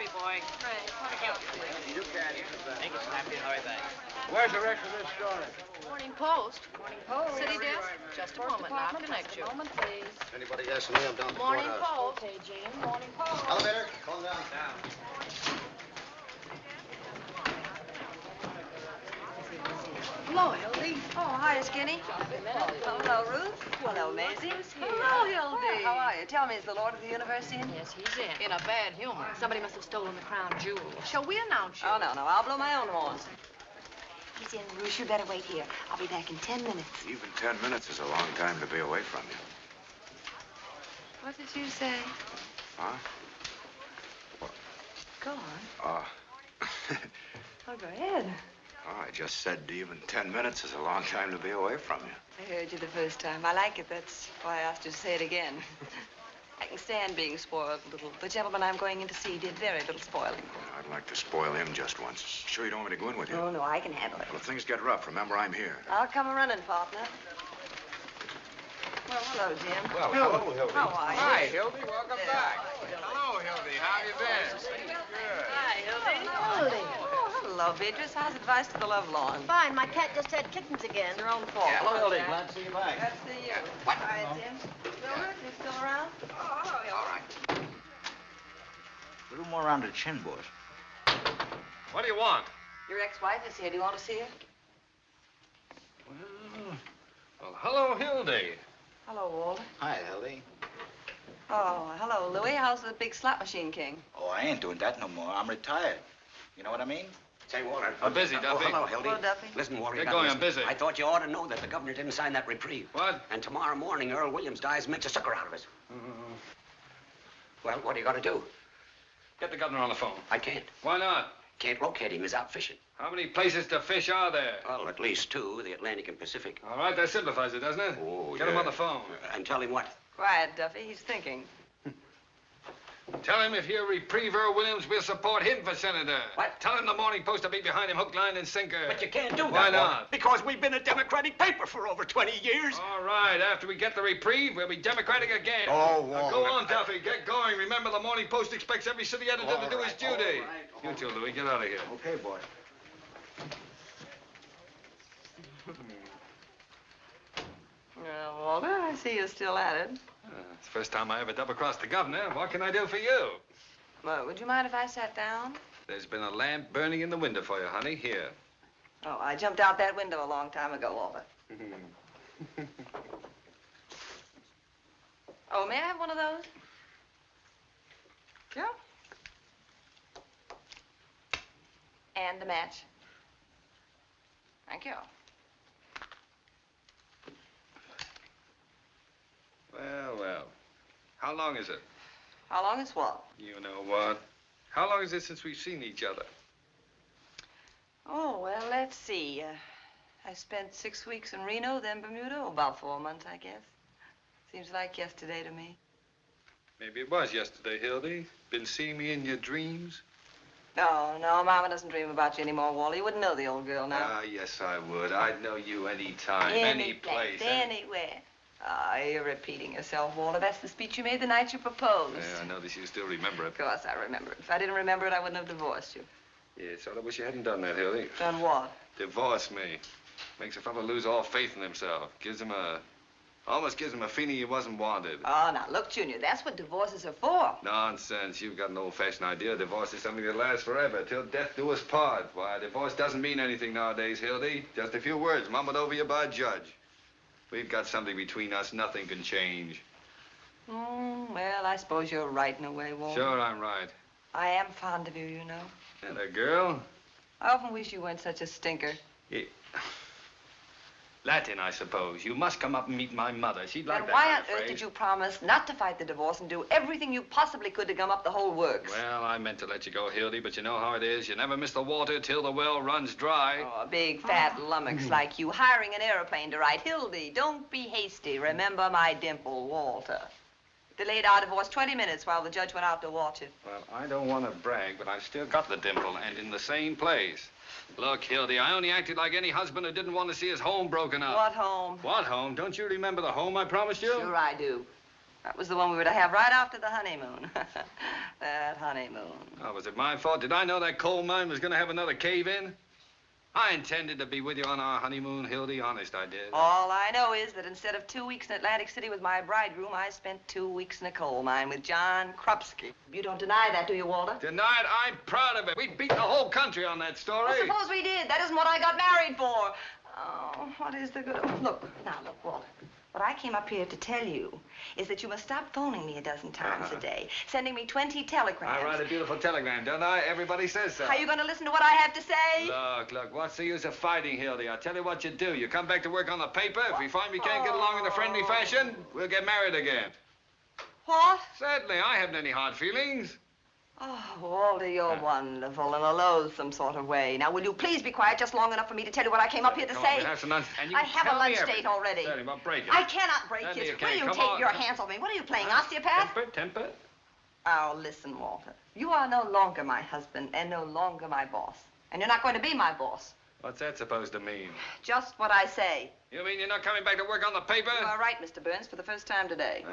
Snappy, boy. Right. You can. Make it snappy and hurry back. Where's the rest of this story? Morning Post. Morning Post. City desk. Just a moment. Now connect you. Moment, please. Anybody asking me, I'm down at the Morning courthouse. Post. Okay, Jean. Morning Post. Elevator, calm down. Hello, Hildy. Oh, hi, Skinny. Hello, Ruth. Hello, Maisie. Hello, Hildy. How are you? Tell me, is the Lord of the Universe in? Yes, he's in. In a bad humor. Somebody must have stolen the crown jewels. Shall we announce you? Oh, no. I'll blow my own horns. He's in, Ruth. You better wait here. I'll be back in 10 minutes. Even 10 minutes is a long time to be away from you. What did you say? Huh? What? Go on. Oh, go ahead. Oh, I just said even 10 minutes is a long time to be away from you. I heard you the first time. I like it. That's why I asked you to say it again. I can stand being spoiled a little. The gentleman I'm going in to see did very little spoiling. I'd like to spoil him just once. Sure you don't want me to go in with you? Oh, no, I can handle it. Well, if things get rough, remember I'm here. I'll come running, partner. Well, hello, Jim. Well, hello, Hildy. How are you? Hi, Hildy. Welcome back. Hello, Hildy. How have you been? Good. Hi, Hildy. Oh, hello, Beatrice. How's advice to the lovelorn? Fine. My cat just had kittens again. Your own fault. Hello, Hildy. Glad to see you back. Glad to see you. What? All right, Jim. Mildred, you still around? Oh, hello, Hildy. All right. A little more around the chin, boys. What do you want? Your ex-wife is here. Do you want to see her? Well, hello, Hildy. Hello, Walter. Hi, Hildy. Oh, hello, Louie. How's the big slot machine king? Oh, I ain't doing that no more. I'm retired. You know what I mean? Say, Walter. I'm busy, Duffy. Oh, hello, Hildy. Hello, Duffy. Listen, Walter. Get you gotta going, listen. I'm busy. I thought you ought to know that the governor didn't sign that reprieve. What? And tomorrow morning, Earl Williams dies and makes a sucker out of us. Well, what do you got to do? Get the governor on the phone. I can't. Why not? Can't locate him. He's out fishing. How many places to fish are there? Well, at least two, the Atlantic and Pacific. All right, that simplifies it, doesn't it? Oh, Get him on the phone. And tell him what? Quiet, Duffy. He's thinking. Tell him if he'll reprieve Earl Williams, we'll support him for senator. What? Tell him the Morning Post will be behind him, hook, line, and sinker. But you can't do that. Why Walter, not? Because we've been a Democratic paper for over 20 years. All right, after we get the reprieve, we'll be Democratic again. Oh, Now, go on, Duffy. Get going. Remember, the Morning Post expects every city editor to do his duty. all right. You too, Louis. Get out of here. Okay, boy. Well, Walter, I see you're still at it. It's the first time I ever double-crossed the governor. What can I do for you? Well, would you mind if I sat down? There's been a lamp burning in the window for you, honey. Here. Oh, I jumped out that window a long time ago, Walter. Oh, may I have one of those? Sure. And a match. Thank you. Well, well. How long is it? How long is what? You know what? How long is it since we've seen each other? Oh, well, let's see. I spent 6 weeks in Reno, then Bermuda. Oh, about 4 months, I guess. Seems like yesterday to me. Maybe it was yesterday, Hildy. Been seeing me in your dreams? No, Mama doesn't dream about you anymore, Wally. You wouldn't know the old girl now. Ah, yes, I would. I'd know you any time, any place. Anywhere. Ah, you're repeating yourself, Walter. That's the speech you made the night you proposed. Yeah, I notice you still remember it. Of course I remember it. If I didn't remember it, I wouldn't have divorced you. Yeah, sort of wish you hadn't done that, Hildy. Done what? Divorce me. Makes a fellow lose all faith in himself. Almost gives him a feeling he wasn't wanted. Oh, now, look, Junior, that's what divorces are for. Nonsense. You've got an old-fashioned idea. Divorce is something that lasts forever, till death do us part. Why, divorce doesn't mean anything nowadays, Hildy. Just a few words mumbled over you by a judge. We've got something between us nothing can change. Well, I suppose you're right in a way, Walter. Sure, I'm right. I am fond of you, you know. And a girl? I often wish you weren't such a stinker. Yeah. Latin, I suppose. You must come up and meet my mother. She'd like Then that why kind on of earth phrase. did you promise not to fight the divorce and do everything you possibly could to gum up the whole works? Well, I meant to let you go, Hildy, but you know how it is. You never miss the water till the well runs dry. Oh, a big, fat lummox like you hiring an airplane to ride. Hildy, don't be hasty. Remember my dimple, Walter. Delayed our divorce 20 minutes while the judge went out to watch it. Well, I don't want to brag, but I've still got the dimple, and in the same place. Look, Hildy, I only acted like any husband who didn't want to see his home broken up. What home? What home? Don't you remember the home I promised you? Sure I do. That was the one we were to have right after the honeymoon. That honeymoon. Oh, was it my fault? Did I know that coal mine was going to have another cave-in? I intended to be with you on our honeymoon, Hildy. Honest, I did. All I know is that instead of 2 weeks in Atlantic City with my bridegroom, I spent 2 weeks in a coal mine with John Krupski. You don't deny that, do you, Walter? Deny it? I'm proud of it. We beat the whole country on that story. Well, suppose we did. That isn't what I got married for. Oh, what is the good of... Look, Walter. What I came up here to tell you is that you must stop phoning me a dozen times a day, sending me 20 telegrams. I write a beautiful telegram, don't I? Everybody says so. Are you going to listen to what I have to say? Look, what's the use of fighting, Hildy? I'll tell you what you do. You come back to work on the paper. If we find we can't get along in a friendly fashion, we'll get married again. What? Certainly, I haven't any hard feelings. Oh, Walter, you're wonderful in a loathsome sort of way. Now, will you please be quiet just long enough for me to tell you what I came up here to say? I have a lunch date already. Certainly, well, break it. I cannot break Certainly it. you can't. Will you Come take on. your hands off me? What are you playing, osteopath? Temper. Oh, listen, Walter. You are no longer my husband and no longer my boss. And you're not going to be my boss. What's that supposed to mean? Just what I say. You mean you're not coming back to work on the paper? You are right, Mr. Burns, for the first time today.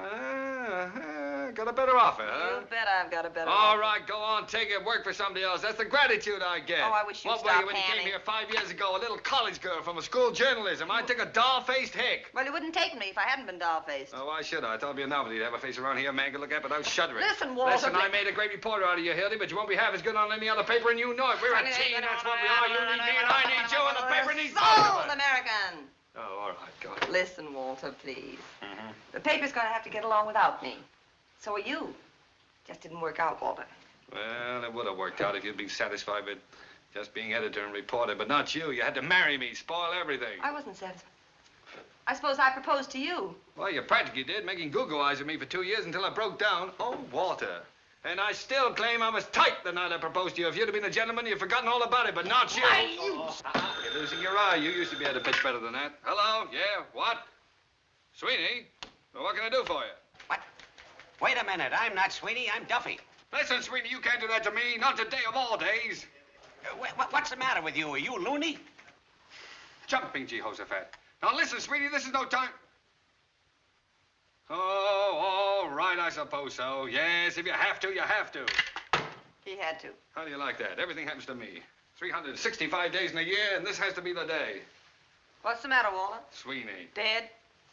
Got a better offer, huh? You bet I've got a better All offer. right, go on, take it, work for somebody else. That's the gratitude I get. Oh, I wish you'd What were stop you when you panning. came here 5 years ago? A little college girl from a school of journalism. I took a doll-faced hick. Well, you wouldn't take me if I hadn't been doll-faced. Oh, why should I? I thought it'd be a novelty to have a face around here a man could look at without shuddering. Listen, Walter. Listen, I made a great reporter out of you, Hildy, but you won't be half as good on any other paper, and you know it. We're a team, that's what we are. You need me, and I need you, and the paper needs both of Sold us. American. Oh, all right, go ahead. Listen, Walter, please. Mm-hmm. The paper's going to have to get along without me. So are you. Just didn't work out, Walter. Well, it would have worked out if you'd been satisfied with just being editor and reporter, but not you. You had to marry me, spoil everything. I wasn't satisfied. I suppose I proposed to you. Well, you practically did, making goo-goo eyes at me for 2 years until I broke down. Oh, Walter. And I still claim I was tight the night I proposed to you. If you'd have been a gentleman, you'd have forgotten all about it, but not you. You're losing your eye. You used to be able to pitch better than that. Hello? Yeah? What? Sweeney? Well, what can I do for you? What? Wait a minute. I'm not Sweeney. I'm Duffy. Listen, Sweeney, you can't do that to me. Not today of all days. What's the matter with you? Are you loony? Jumping Jehoshaphat. Now, listen, Sweeney, this is no time... Oh, all right, I suppose so. Yes, if you have to, you have to. He had to. How do you like that? Everything happens to me. 365 days in a year, and this has to be the day. What's the matter, Walter? Sweeney. Dead?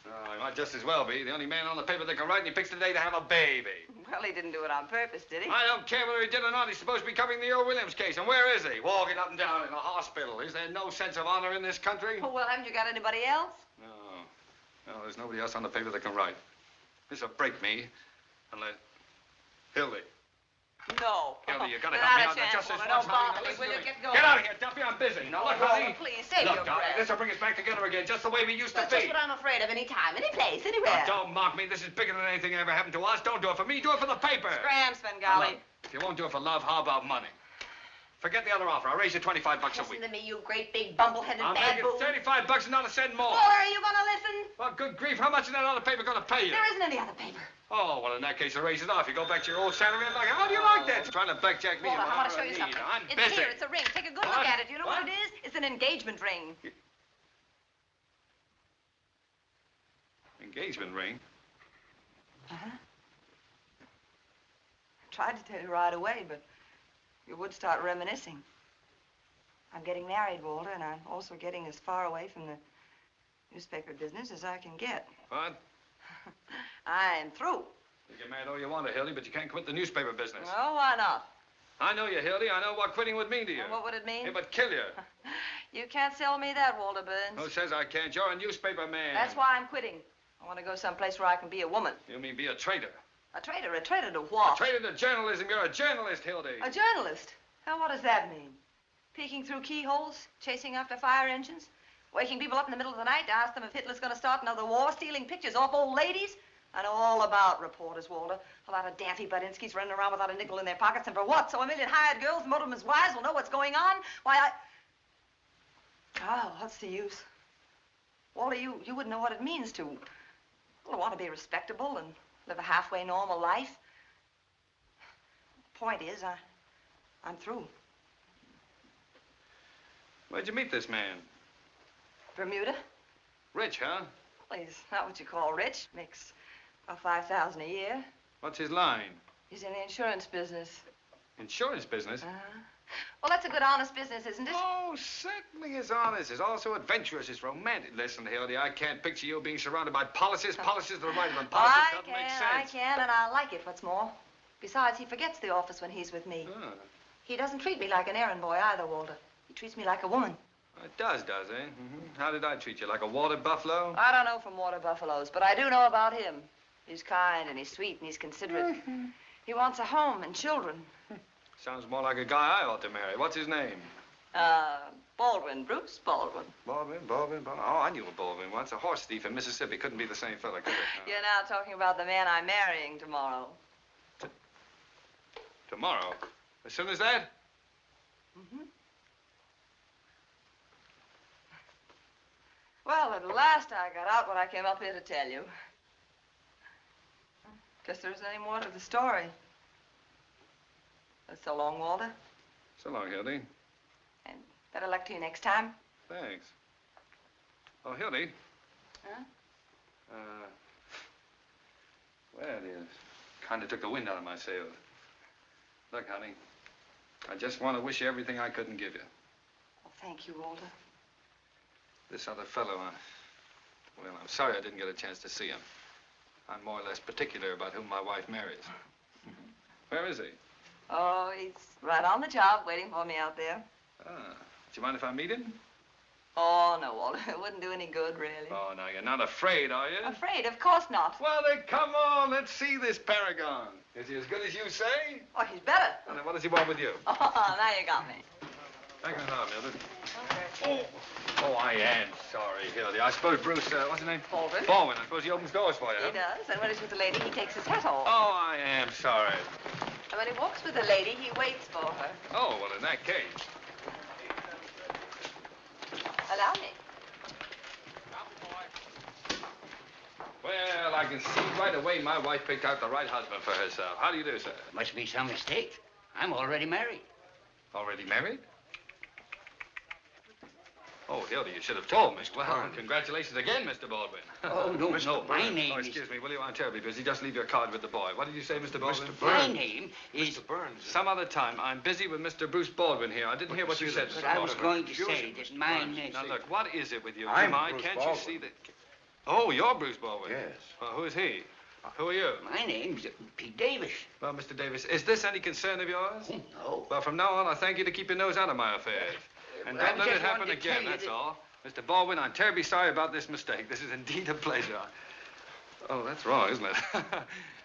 Oh, he might just as well be. The only man on the paper that can write, and he picks the day to have a baby. Well, he didn't do it on purpose, did he? I don't care whether he did or not. He's supposed to be covering the Earl Williams case. And where is he? Walking up and down in a hospital. Is there no sense of honor in this country? Oh, well, haven't you got anybody else? No. No, there's nobody else on the paper that can write. This'll break me. Unless... Hildy. No. Hildy, you gotta Not help me a out. chance, Just this Walter. once, Don't honey. bother Now me. listen Will to you me. get going? Get out of here, Duffy. I'm busy. Now, look, honey. Please, save Look, your Duffy, breath. this'll bring us back together again, just the way we used to That's be. just what I'm afraid of. Any time, any place, anywhere. Now, don't mock me. This is bigger than anything that ever happened to us. Don't do it for me. Do it for the paper. Scram, Now, Svengali. look, if you won't do it for love, how about money? Forget the other offer. I'll raise you 25 bucks a Listen week. to me, you great big bumbleheaded I'll bad make boo. it 35 bucks and not a cent more. Walter, are you gonna listen? Well, good grief, how much is that other paper gonna pay you? There isn't any other paper. Oh, well, in that case, I'll raise it off. You go back to your old salary. Like, how do you like that? Trying to backjack me. Walter, in my I want to hour show of you need. something. I'm It's busy. here. It's a ring. Take a good What? look at it. You know what What? it is? It's an engagement ring. Engagement ring? Uh-huh. I tried to tell you right away, but you would start reminiscing. I'm getting married, Walter, and I'm also getting as far away from the newspaper business as I can get. What? I'm through. You get mad all you want to, Hildy, but you can't quit the newspaper business. Oh, why not? I know you, Hildy. I know what quitting would mean to you. And what would it mean? It would kill you. You can't sell me that, Walter Burns. Who says I can't? You're a newspaper man. That's why I'm quitting. I want to go someplace where I can be a woman. You mean be a traitor? A traitor? A traitor to what? A traitor to journalism. You're a journalist, Hildy. A journalist? Now, what does that mean? Peeking through keyholes, chasing after fire engines, waking people up in the middle of the night to ask them if Hitler's going to start another war, stealing pictures off old ladies? I know all about reporters, Walter. A lot of daffy Budinskis running around without a nickel in their pockets. And for what? So a million hired girls, motormen's wives will know what's going on? Why, Oh, what's the use? Walter, you wouldn't know what it means to... Well, I want to be respectable and live a halfway normal life. The point is, I'm through. Where'd you meet this man? Bermuda? Rich, huh? Well, he's not what you call rich. Makes Or $5,000 a year. What's his line? He's in the insurance business. Insurance business? Well, that's a good, honest business, isn't it? Oh, certainly is honest. It's also adventurous. It's romantic. Listen, Hildy, I can't picture you being surrounded by policies. Policies are the right one. Policies doesn't make sense. I can, and I like it, what's more. Besides, he forgets the office when he's with me. Oh. He doesn't treat me like an errand boy either, Walter. He treats me like a woman. It does, eh? Mm-hmm. How did I treat you? Like a water buffalo? I don't know from water buffaloes, but I do know about him. He's kind, and he's sweet, and he's considerate. He wants a home and children. Sounds more like a guy I ought to marry. What's his name? Baldwin, Bruce Baldwin. Baldwin. Oh, I knew a Baldwin once. A horse thief in Mississippi. Couldn't be the same fella, could it? No. You're now talking about the man I'm marrying tomorrow. Tomorrow? As soon as that? Mm-hmm. Well, at last I got out what I came up here to tell you. Guess there isn't any more to the story. So long, Walter. So long, Hildy. And better luck to you next time. Thanks. Oh, Hildy. Huh? Well, you kind of took the wind out of my sails. Look, honey, I just want to wish you everything I couldn't give you. Well, thank you, Walter. This other fellow, well, I'm sorry I didn't get a chance to see him. I'm more or less particular about whom my wife marries. Where is he? Oh, he's right on the job, waiting for me out there. Do you mind if I meet him? Oh, no, Walter. It wouldn't do any good, really. Oh, now, you're not afraid, are you? Afraid? Of course not. Well, then, come on. Let's see this paragon. Is he as good as you say? Oh, he's better. Well, then, what does he want with you? Oh, now you got me. Thank you, Mildred. Okay. Oh, I am sorry, Hildy. I suppose Bruce, what's his name? Baldwin. Baldwin. I suppose he opens doors for you, He does, and when he's with the lady, he takes his hat off. Oh, I am sorry. And when he walks with the lady, he waits for her. Oh, well, in that case. Allow me. Well, I can see right away my wife picked out the right husband for herself. How do you do, sir? Must be some mistake. I'm already married. Already married? Oh, Hildy, you should have told me. Well, congratulations again, Mr. Baldwin. Oh, no, no. My name Oh, is... excuse me, will you? I'm terribly busy. Just leave your card with the boy. What did you say, Mr. Baldwin? My name is... Mr. Burns. Some other time. I'm busy with Mr. Bruce Baldwin here. I didn't hear what you said, Mr. But I was Baldwin. going to say that my name... Now, look, what is it with you? I'm Jemai? Bruce Can't Baldwin. you see that... Oh, you're Bruce Baldwin? Yes. Well, who is he? Who are you? My name's Pete Davis. Well, Mr. Davis, is this any concern of yours? Oh, no. Well, from now on, I thank you to keep your nose out of my affairs. And Well, don't let I it just happen wanted to tell again, you that's that- all. Mr. Baldwin, I'm terribly sorry about this mistake. This is indeed a pleasure. Oh, that's wrong, isn't it?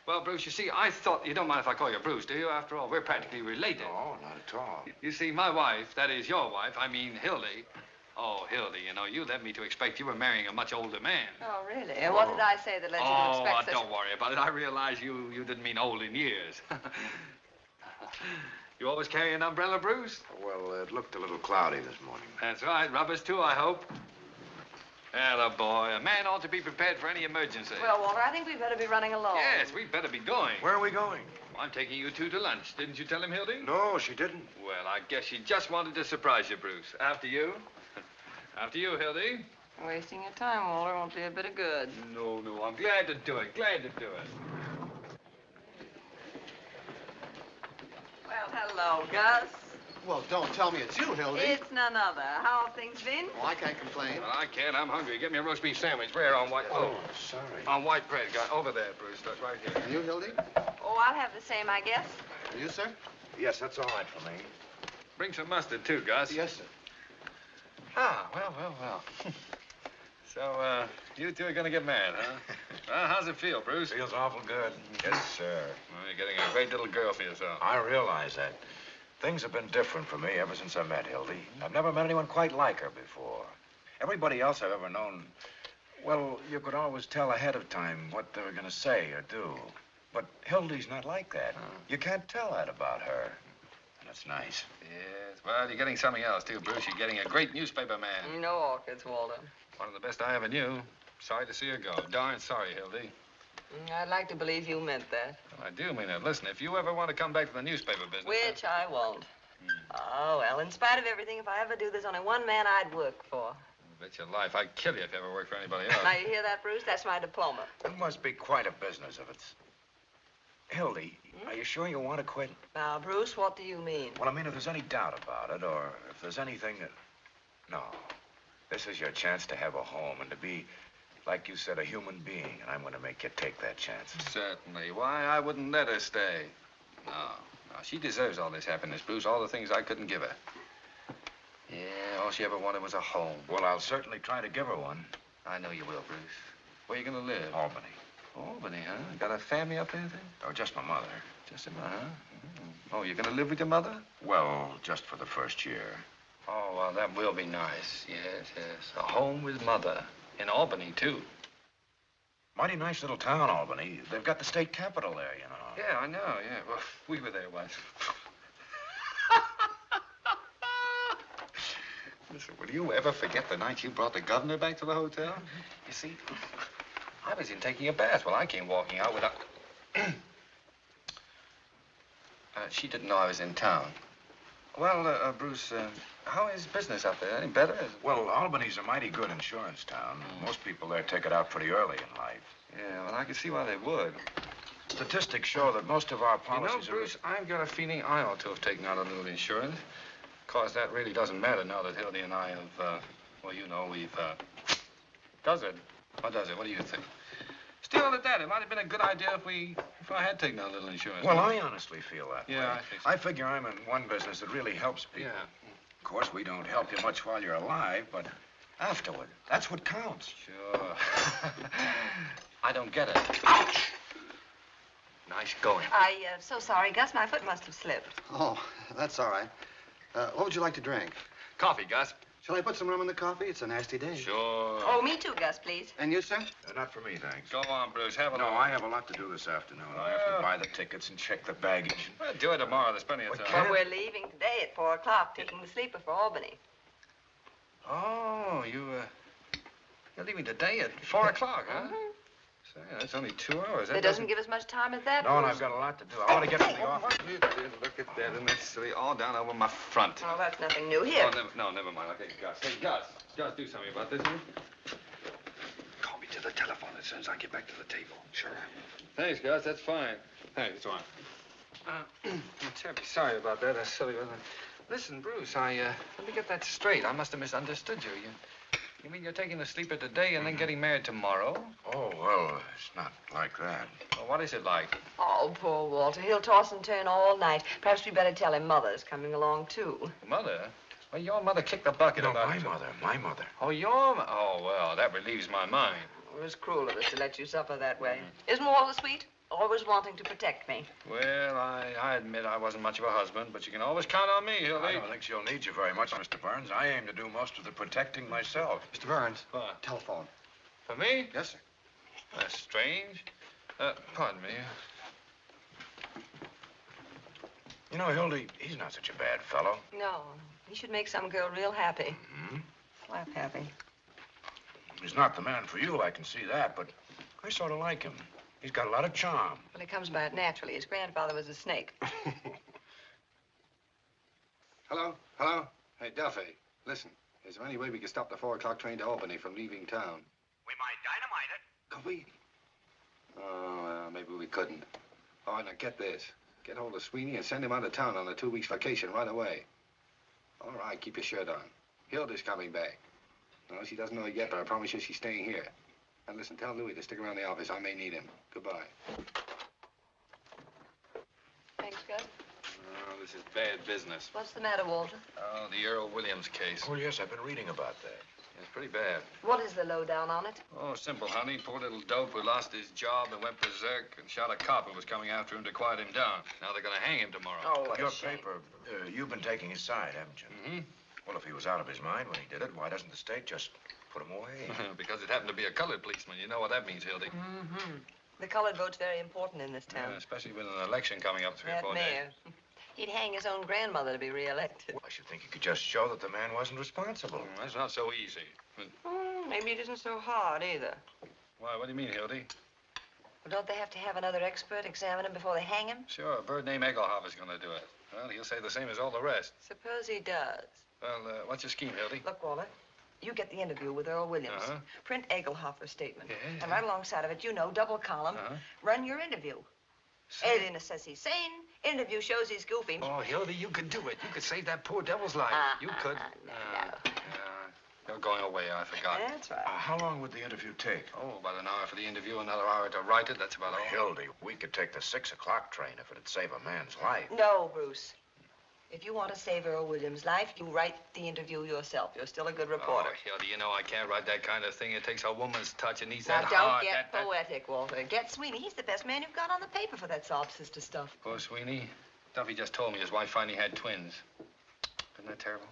Well, Bruce, you see, I thought... You don't mind if I call you Bruce, do you? After all, we're practically related. No, not at all. You see, my wife, that is your wife, I mean Hildy. Oh, Hildy, you know, you led me to expect you were marrying a much older man. Oh, really? And what did I say that led you to expect such... don't worry about it. I realize you didn't mean old in years. You always carry an umbrella, Bruce? Well, it looked a little cloudy this morning. That's right. Rubbers, too, I hope. Atta boy. A man ought to be prepared for any emergency. Well, Walter, I think we'd better be running along. Yes, we'd better be going. Where are we going? I'm taking you two to lunch. Didn't you tell him, Hildy? No, she didn't. Well, I guess she just wanted to surprise you, Bruce. After you. After you, Hildy. Wasting your time, Walter, won't do a bit of good. No, I'm glad to do it. Glad to do it. Well, hello, Gus. Well, don't tell me it's you, Hildy. It's none other. How have things been? Oh, I can't complain. Well, I can't. I'm hungry. Get me a roast beef sandwich. Rare on white... Oh, sorry. On white bread. Got over there, Bruce. That's right here. And you, Hildy? Oh, I'll have the same, I guess. And you, sir? Yes, that's all right for me. Bring some mustard, too, Gus. Yes, sir. Ah, well. So, you two are gonna get married, huh? Well, how's it feel, Bruce? Feels awful good. Yes, sir. Well, you're getting a great little girl for yourself. I realize that. Things have been different for me ever since I met Hildy. I've never met anyone quite like her before. Everybody else I've ever known, well, you could always tell ahead of time what they were gonna say or do. But Hildy's not like that. You can't tell that about her. And it's nice. Yes, well, you're getting something else, too, Bruce. You're getting a great newspaper man. No orchids, Walter. One of the best I ever knew. Sorry to see her go. Darn sorry, Hildy. I'd like to believe you meant that. Well, I do mean it. Listen, if you ever want to come back to the newspaper business... Which I won't. Oh, well, in spite of everything, if I ever do, there's only one man I'd work for. Bet your life I'd kill you if you ever worked for anybody else. Now, you hear that, Bruce? That's my diploma. It must be quite a business if it's... Hildy, are you sure you want to quit? Now, Bruce, what do you mean? Well, I mean, if there's any doubt about it, or if there's anything that... No. This is your chance to have a home and to be, like you said, a human being, and I'm going to make you take that chance. Certainly. Why, I wouldn't let her stay. No. She deserves all this happiness, Bruce, all the things I couldn't give her. Yeah, all she ever wanted was a home. Well, I'll certainly try to give her one. I know you will, Bruce. Where are you going to live? Albany. Albany, huh? Got a family up there, then? Oh, just my mother. Just a minute, huh? Oh, you're going to live with your mother? Well, just for the first year. Oh, well, that will be nice. Yes, yes. A home with mother. In Albany, too. Mighty nice little town, Albany. They've got the state capitol there, you know. Yeah, I know, yeah. Well, we were there once. Listen, will you ever forget the night you brought the governor back to the hotel? You see, I was in taking a bath while I came walking out without... she didn't know I was in town. Well, Bruce, how is business up there? Any better? Well, Albany's a mighty good insurance town. Most people there take it out pretty early in life. Yeah, well, I can see why they would. Statistics show that most of our policies You know, Bruce, I've got a feeling I ought to have taken out a little insurance. Of course, that really doesn't matter now that Hildy and I have, well, you know, we've, Does it? What does it? What do you think? Still, at that, it might have been a good idea if I had taken out a little insurance. Well, I honestly feel that way. Yeah, I think so. I figure I'm in one business that really helps people. Yeah. Of course, we don't help you much while you're alive, but afterward, that's what counts. Sure. I don't get it. Ouch! Nice going. So sorry, Gus. My foot must have slipped. Oh, that's all right. What would you like to drink? Coffee, Gus. Shall I put some rum in the coffee? It's a nasty day. Sure. Oh, me too, Gus, please. And you, sir? Not for me, thanks. Go on, Bruce. Have a No, look. I have a lot to do this afternoon. I have to buy the tickets and check the baggage. Well, do it tomorrow. There's plenty of time. Well, we're leaving today at 4 o'clock, taking the sleeper for Albany. Oh, you're leaving today at 4 o'clock, huh? Say, that's only 2 hours. It doesn't give us much time at that, No, and Bruce. I've got a lot to do. I want to get to the office. Look at that. Isn't that silly? All down over my front. Oh, that's nothing new. Here. Oh, never mind. Okay, Gus. Hey, Gus. Gus, do something about this, will you? Call me to the telephone as soon as I get back to the table. Sure. Thanks, Gus. That's fine. Hey, it's on. I'm terribly sorry about that. That's silly, wasn't it? Listen, Bruce, let me get that straight. I must have misunderstood you. You mean you're taking the sleeper today and then getting married tomorrow? Oh, well, it's not like that. Well, what is it like? Oh, poor Walter. He'll toss and turn all night. Perhaps we better tell him Mother's coming along, too. Mother? Well, your mother kicked the bucket No, about... my mother. Oh, Oh, well, that relieves my mind. It was cruel of us to let you suffer that way. Isn't Walter sweet? Always wanting to protect me. Well, I admit I wasn't much of a husband, but you can always count on me, Hildy. I don't think she'll need you very much, Mr. Burns. I aim to do most of the protecting myself. Mr. Burns. What? Telephone. For me? Yes, sir. That's strange. Pardon me. You know, Hildy, he's not such a bad fellow. No, he should make some girl real happy. Hmm? Slap happy. He's not the man for you, I can see that, but I sort of like him. He's got a lot of charm. Well, he comes by it naturally. His grandfather was a snake. Hello? Hello? Hey, Duffy, listen. Is there any way we can stop the 4 o'clock train to Albany from leaving town? We might dynamite it. Could we? Oh, well, maybe we couldn't. All right, now get this. Get hold of Sweeney and send him out of town on a 2 weeks vacation right away. All right, keep your shirt on. Hilda's coming back. No, she doesn't know it yet, but I promise you she's staying here. And listen, tell Louis to stick around the office. I may need him. Goodbye. Thanks, Gus. Oh, this is bad business. What's the matter, Walter? Oh, the Earl Williams case. Oh, yes, I've been reading about that. It's pretty bad. What is the lowdown on it? Oh, simple, honey. Poor little dope who lost his job and went berserk and shot a cop who was coming after him to quiet him down. Now they're going to hang him tomorrow. Oh, what Your a shame. paper, you've been taking his side, haven't you? Mm-hmm. Well, if he was out of his mind when he did it, why doesn't the state just put him away? Because it happened to be a colored policeman. You know what that means, Hildy. Mm-hmm. The colored vote's very important in this town. Especially with an election coming up 3 or That 4 mayor. days. He'd hang his own grandmother to be reelected. Well, I should think you could just show that the man wasn't responsible. That's not so easy. Maybe it isn't so hard, either. Why, what do you mean, Hildy? Well, don't they have to have another expert examine him before they hang him? Sure, a bird named Egelhoff is going to do it. Well, he'll say the same as all the rest. Suppose he does. Well, what's your scheme, Hildy? Look, Walter, You get the interview with Earl Williams. Uh-huh. Print Egelhofer's statement. Yeah. And right alongside of it, double column, run your interview. Alienist says he's sane. Interview shows he's goofy. Oh, Hildy, you could do it. You could save that poor devil's life. You could. You're going away, I forgot. That's right. How long would the interview take? Oh, about an hour for the interview, another hour to write it. That's about all. Hildy, we could take the 6 o'clock train if it'd save a man's life. No, Bruce. If you want to save Earl Williams' life, you write the interview yourself. You're still a good reporter. Oh, Hildy, you know I can't write that kind of thing. It takes a woman's touch. It needs Now, that don't heart. get poetic, Walter. Get Sweeney. He's the best man you've got on the paper for that sob sister stuff. Poor Sweeney. Duffy just told me his wife finally had twins. Isn't that terrible?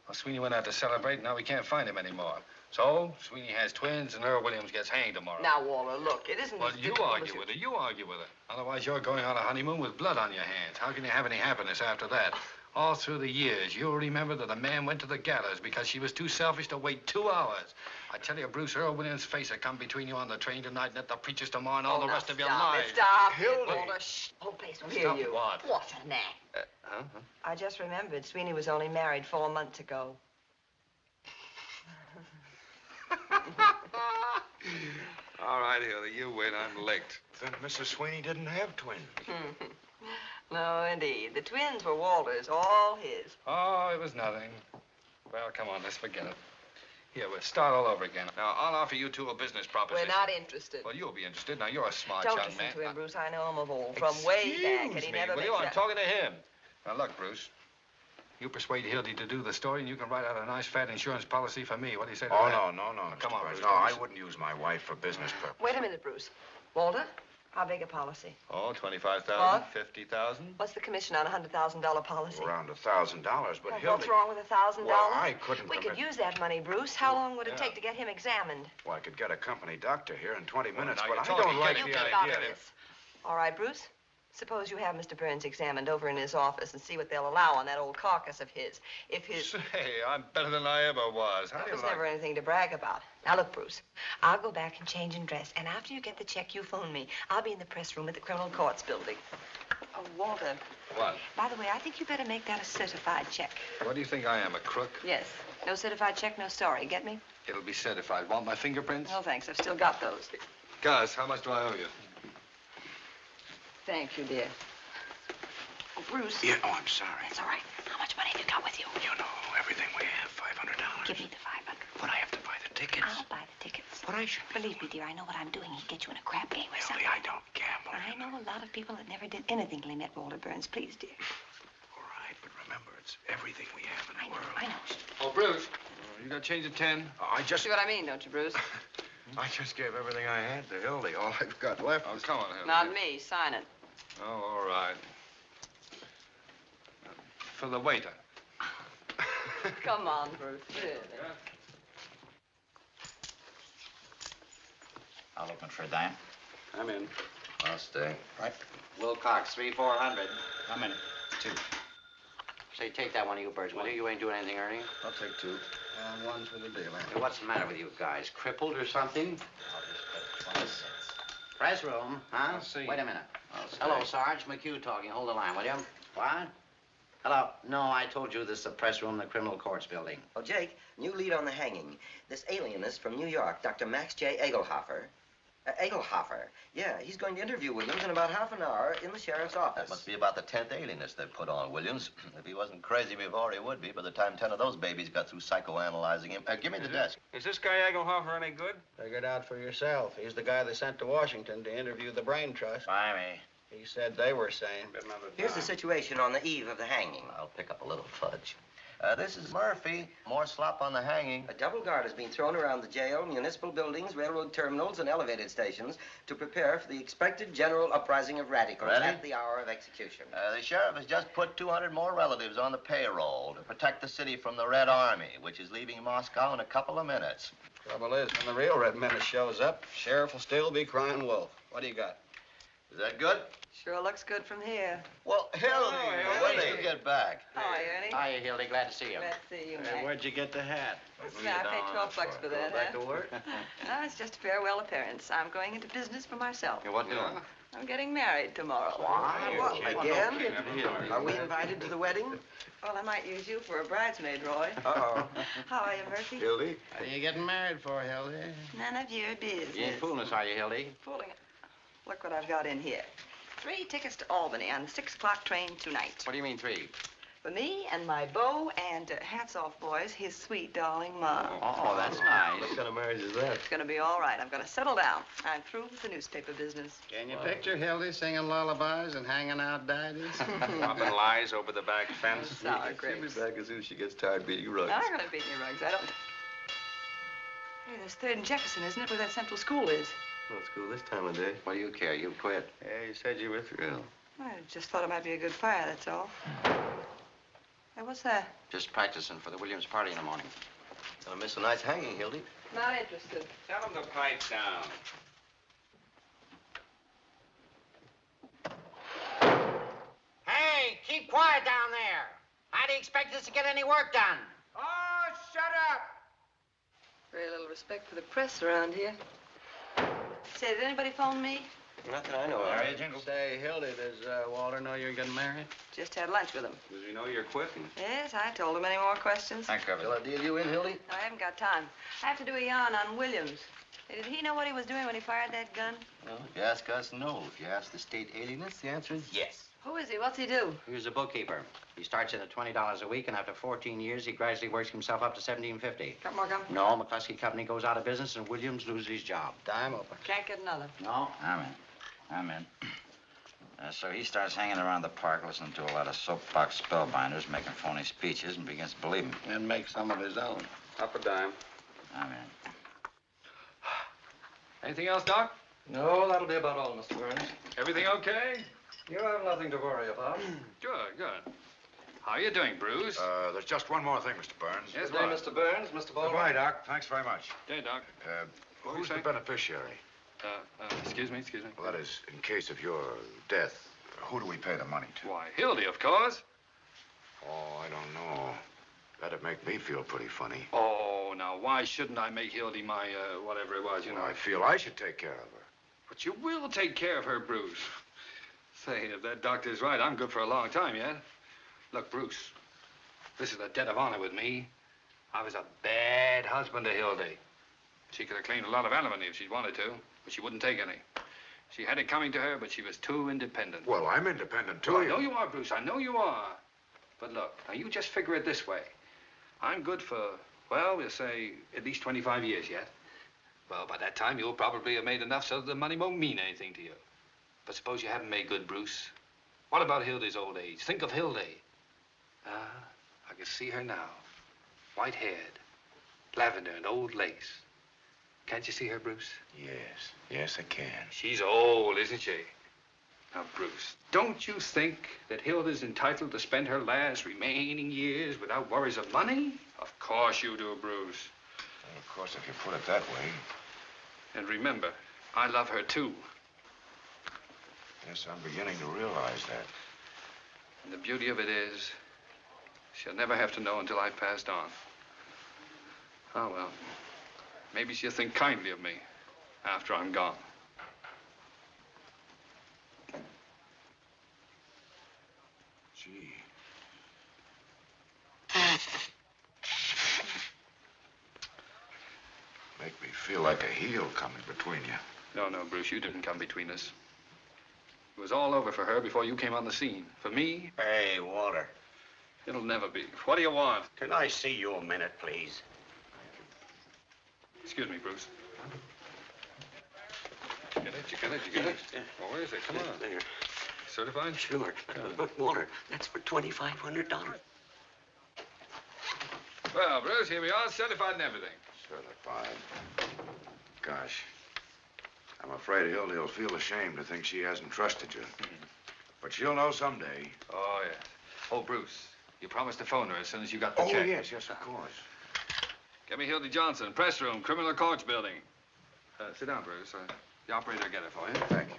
Well, Sweeney went out to celebrate, and now we can't find him anymore. So, Sweeney has twins, and Earl Williams gets hanged tomorrow. Now, Walter, look, it isn't... Well, you argue with her. You argue with her. Otherwise, you're going on a honeymoon with blood on your hands. How can you have any happiness after that? All through the years, you'll remember that a man went to the gallows because she was too selfish to wait 2 hours. I tell you, Bruce, Earl Williams' face will come between you on the train tonight and at the preacher's tomorrow and all the rest of your life. Stop Hildy. Walter, shh. The whole place will hear Stop you. what? What a knack. I just remembered Sweeney was only married 4 months ago. All right, Hildy, you wait. I'm licked. Then Mrs. Sweeney didn't have twins. No, indeed. The twins were Walter's, all his. Oh, it was nothing. Well, come on, let's forget it. Here, we'll start all over again. Now, I'll offer you two a business proposition. We're not interested. Well, you'll be interested. Now, you're a smart Don't young listen man. to him, Bruce. I know him of old. From way back, and he never will makes you? I'm that- talking to him. Now, look, Bruce. You persuade Hildy to do the story, and you can write out a nice, fat insurance policy for me. What do you say to Oh, that? no, Come on, Mr. Bruce. No, I wouldn't use my wife for business purposes. Wait a minute, Bruce. Walter, how big a policy? Oh, 25,000, What? 50,000. What's the commission on a $100,000 policy? Around $1,000, but Well, Hildy... what's wrong with $1,000? Well, I couldn't We could permit- use that money, Bruce. How long would it take to get him examined? Well, I could get a company doctor here in 20 minutes, now but you're I talking. don't like You You the keep idea out of that- this. All right, Bruce. Suppose you have Mr. Burns examined over in his office and see what they'll allow on that old carcass of his. If his... Say, I'm better than I ever was. How That do you was like never anything to brag about. Now, look, Bruce, I'll go back and change and dress, and after you get the check, you phone me. I'll be in the press room at the Criminal Courts building. Oh, Walter, What? by the way, I think you better make that a certified check. What do you think I am, a crook? Yes. No certified check, no story. Get me? It'll be certified. Want my fingerprints? No, thanks. I've still got those. Gus, how much do I owe you? Thank you, dear. Oh, Bruce. Yeah, oh, I'm sorry. It's all right. How much money have you got with you? You know, everything we have, $500. Give me the 500. But I have to buy the tickets. I'll buy the tickets. But I should... Believe me, dear, I know what I'm doing. He'd get you in a crap game or Hildy, something. I don't gamble. I know a lot of people that never did anything till they met Walter Burns. Please, dear. All right, but remember, it's everything we have in the world. I know. Oh, Bruce. You got change of 10? I just... See what I mean, don't you, Bruce? I just gave everything I had to Hildy. All I've got left Oh, is... come on, Hildy. Not me. Sign it. Oh, all right. For the waiter. Come on, Bruce. Really. I'll open for Dan. I'm in. I'll stay. Right. Wilcox, 3-400. How many? 2. Say, take that one of you birds, will you? You ain't doing anything, Ernie. I'll take 2. And one's with a deal, Hey, what's the matter with you guys? Crippled or something? I'll just put 20 cents. Press room, huh? I'll see. Wait a minute. I'll stay. Hello, Sarge. McHugh talking. Hold the line, will you? What? Hello. No, I told you this is the press room in the Criminal Courts building. Oh, Jake, new lead on the hanging. This alienist from New York, Dr. Max J. Egelhofer. Egelhofer. Yeah, he's going to interview Williams in about half an hour in the sheriff's office. That must be about the 10th alienist they've put on Williams. If he wasn't crazy before, he would be by the time 10 of those babies got through psychoanalyzing him. Give me the desk. Is this guy Egelhofer any good? Figure it out for yourself. He's the guy they sent to Washington to interview the Brain Trust. Buy me. He said they were sane. Here's the situation on the eve of the hanging. I'll pick up a little fudge. This is Murphy. More slop on the hanging. A double guard has been thrown around the jail, municipal buildings, railroad terminals, and elevated stations to prepare for the expected general uprising of radicals Ready? at the hour of execution. The sheriff has just put 200 more relatives on the payroll to protect the city from the Red Army, which is leaving Moscow in a couple of minutes. Trouble is, when the real Red Menace shows up, sheriff will still be crying wolf. What do you got? Is that good? Sure looks good from here. Well, Hildy, when did you get back? Hi, Ernie. Hiya, Hildy. Glad to see you. Glad to see you, Mac. Where'd you get the hat? Yeah, I paid $12 for that, Back to work? No, it's just a farewell appearance. I'm going into business for myself. What doing? I'm getting married tomorrow. What, again? Are we invited to the wedding? Well, I might use you for a bridesmaid, Roy. Uh-oh. How are you, Murphy? Hildy? What are you getting married for, Hildy? None of your business. You ain't fooling us, are you, Hildy? Fooling. Look what I've got in here. 3 tickets to Albany on the 6 o'clock train tonight. What do you mean 3? For me and my beau and, hats off, boys, his sweet darling mom. Oh, that's nice. What kind of marriage is that? It's gonna be all right. I'm gonna settle down. I'm through with the newspaper business. Can you picture Hildy singing lullabies and hanging out daddies? Dropping lies over the back fence. Sour She'll be grapes. back as soon as she gets tired beating rugs. I'm not gonna beat any rugs. I don't. Hey, there's 3rd and Jefferson, isn't it, where that Central School is? Well, it's cool this time of day. What do you care? You quit. Yeah, you said you were through. I just thought it might be a good fire, that's all. Hey, what's that? Just practicing for the Williams party in the morning. Gonna miss a nice hanging, Hildy. Not interested. Tell him to pipe down. Hey, keep quiet down there. How do you expect us to get any work done? Oh, shut up! Very little respect for the press around here. Say, did anybody phone me? Not that I know of. Say, Hildy, does Walter know you're getting married? Just had lunch with him. Does he know you're quitting? Yes, I told him. Any more questions? I covered Shall I deal you in, Hildy? I haven't got time. I have to do a yarn on Williams. Hey, did he know what he was doing when he fired that gun? Well, if you ask us, no. If you ask the state alienists, the answer is yes. Who is he? What's he do? He was a bookkeeper. He starts in at $20 a week, and after 14 years, he gradually works himself up to $17.50. Got more gum? No, McCluskey Company goes out of business, and Williams loses his job. Dime open. Can't get another. No, I'm in. So he starts hanging around the park, listening to a lot of soapbox spellbinders, making phony speeches, and begins to believe him. And make some of his own. Up a dime. I'm in. Anything else, Doc? No, that'll be about all, Mr. Burns. Everything okay? You have nothing to worry about. Good, good. How are you doing, Bruce? There's just one more thing, Mr. Burns. Yes, Good day, what? Mr. Burns, Mr. Baldwin. Goodbye, Doc. Thanks very much. Day, Doc. What were Who's you the saying? beneficiary? Excuse me. Well, that is, in case of your death, who do we pay the money to? Why, Hildy, of course. Oh, I don't know. That'd make me feel pretty funny. Oh, now, why shouldn't I make Hildy my, whatever it was, you know? I feel I should take care of her. But you will take care of her, Bruce. Say, if that doctor's right, I'm good for a long time yet. Look, Bruce, this is a debt of honor with me. I was a bad husband to Hildy. She could have claimed a lot of alimony if she'd wanted to, but she wouldn't take any. She had it coming to her, but she was too independent. Well, I'm independent, too. I know you are, Bruce. I know you are. But look, now you just figure it this way. I'm good for, well, we'll say at least 25 years yet. Well, by that time, you'll probably have made enough so that the money won't mean anything to you. But suppose you haven't made good, Bruce. What about Hildy's old age? Think of Hildy. I can see her now. White-haired, lavender and old lace. Can't you see her, Bruce? Yes, I can. She's old, isn't she? Now, Bruce, don't you think that Hilda's entitled to spend her last remaining years without worries of money? Of course you do, Bruce. Well, of course, if you put it that way. And remember, I love her, too. Yes, I'm beginning to realize that. And the beauty of it is, she'll never have to know until I've passed on. Oh, well, maybe she'll think kindly of me after I'm gone. Gee. Make me feel like a heel coming between you. No, Bruce, you didn't come between us. It was all over for her before you came on the scene. For me, Hey, Walter. it'll never be. What do you want? Can I see you a minute, please? Excuse me, Bruce. You get it? Well, where is it? Come on. There. Certified? Sure. But, Walter, that's for $2,500. Well, Bruce, here we are, certified and everything. Certified. Gosh. I'm afraid Hildy'll feel ashamed to think she hasn't trusted you. But she'll know someday. Oh, yes. Oh, Bruce, you promised to phone her as soon as you got the check. Yes, of course. Get me Hildy Johnson, press room, criminal courts building. Sit down, Bruce. The operator will get it for you. Thank you.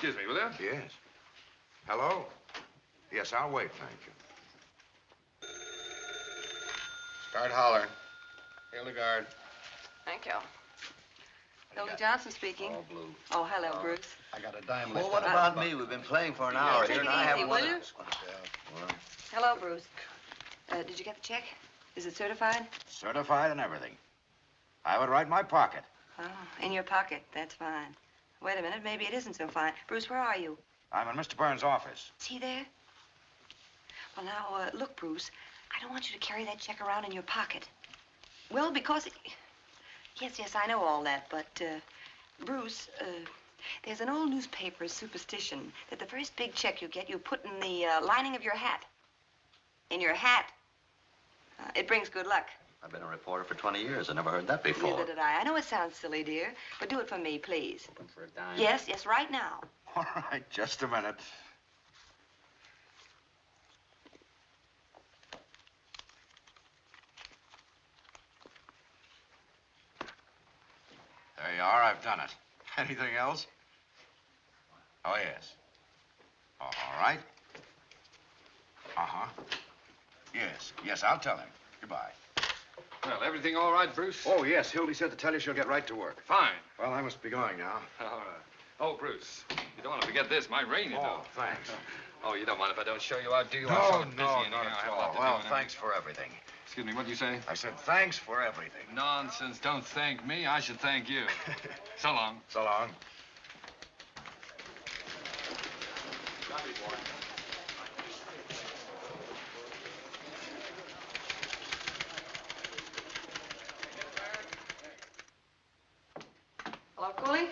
Excuse me, will you? Yes. Hello? Yes, I'll wait, thank you. Start hollering. Hildegard. Thank you. Hilda Johnson speaking. All blue. Oh, hello, Bruce. I got a dime Well, left. what about me? We've been playing for an hour take here, it and I easy, haven't won will you? it. Hello, Bruce. Did you get the check? Is it certified? Certified and everything. I have it right in my pocket. Oh, in your pocket. That's fine. Wait a minute. Maybe it isn't so fine. Bruce, where are you? I'm in Mr. Burns' office. Is he there? Well, now, look, Bruce. I don't want you to carry that check around in your pocket. Well, because... Yes, I know all that, but, Bruce, there's an old newspaper superstition that the first big check you get, you put in the lining of your hat. In your hat. It brings good luck. I've been a reporter for 20 years. I never heard that before. Neither did I. I know it sounds silly, dear, but do it for me, please. Looking for a dime? Yes, right now. All right, just a minute. There you are. I've done it. Anything else? Oh, yes. All right. Uh-huh. Yes, I'll tell him. Goodbye. Well, everything all right, Bruce? Oh, yes. Hildy said to tell you she'll get right to work. Fine. Well, I must be going now. All right. Oh, Bruce, you don't want to forget this. My rain, you know. Thanks. Oh, you don't mind if I don't show you out, do you? No, I'm sort of busy not anyhow. I at have a all. lot to do Well, and thanks for everything. Excuse me, what did you say? I said thanks for everything. Nonsense. Don't thank me. I should thank you. So long. So long. Hello, Cooley?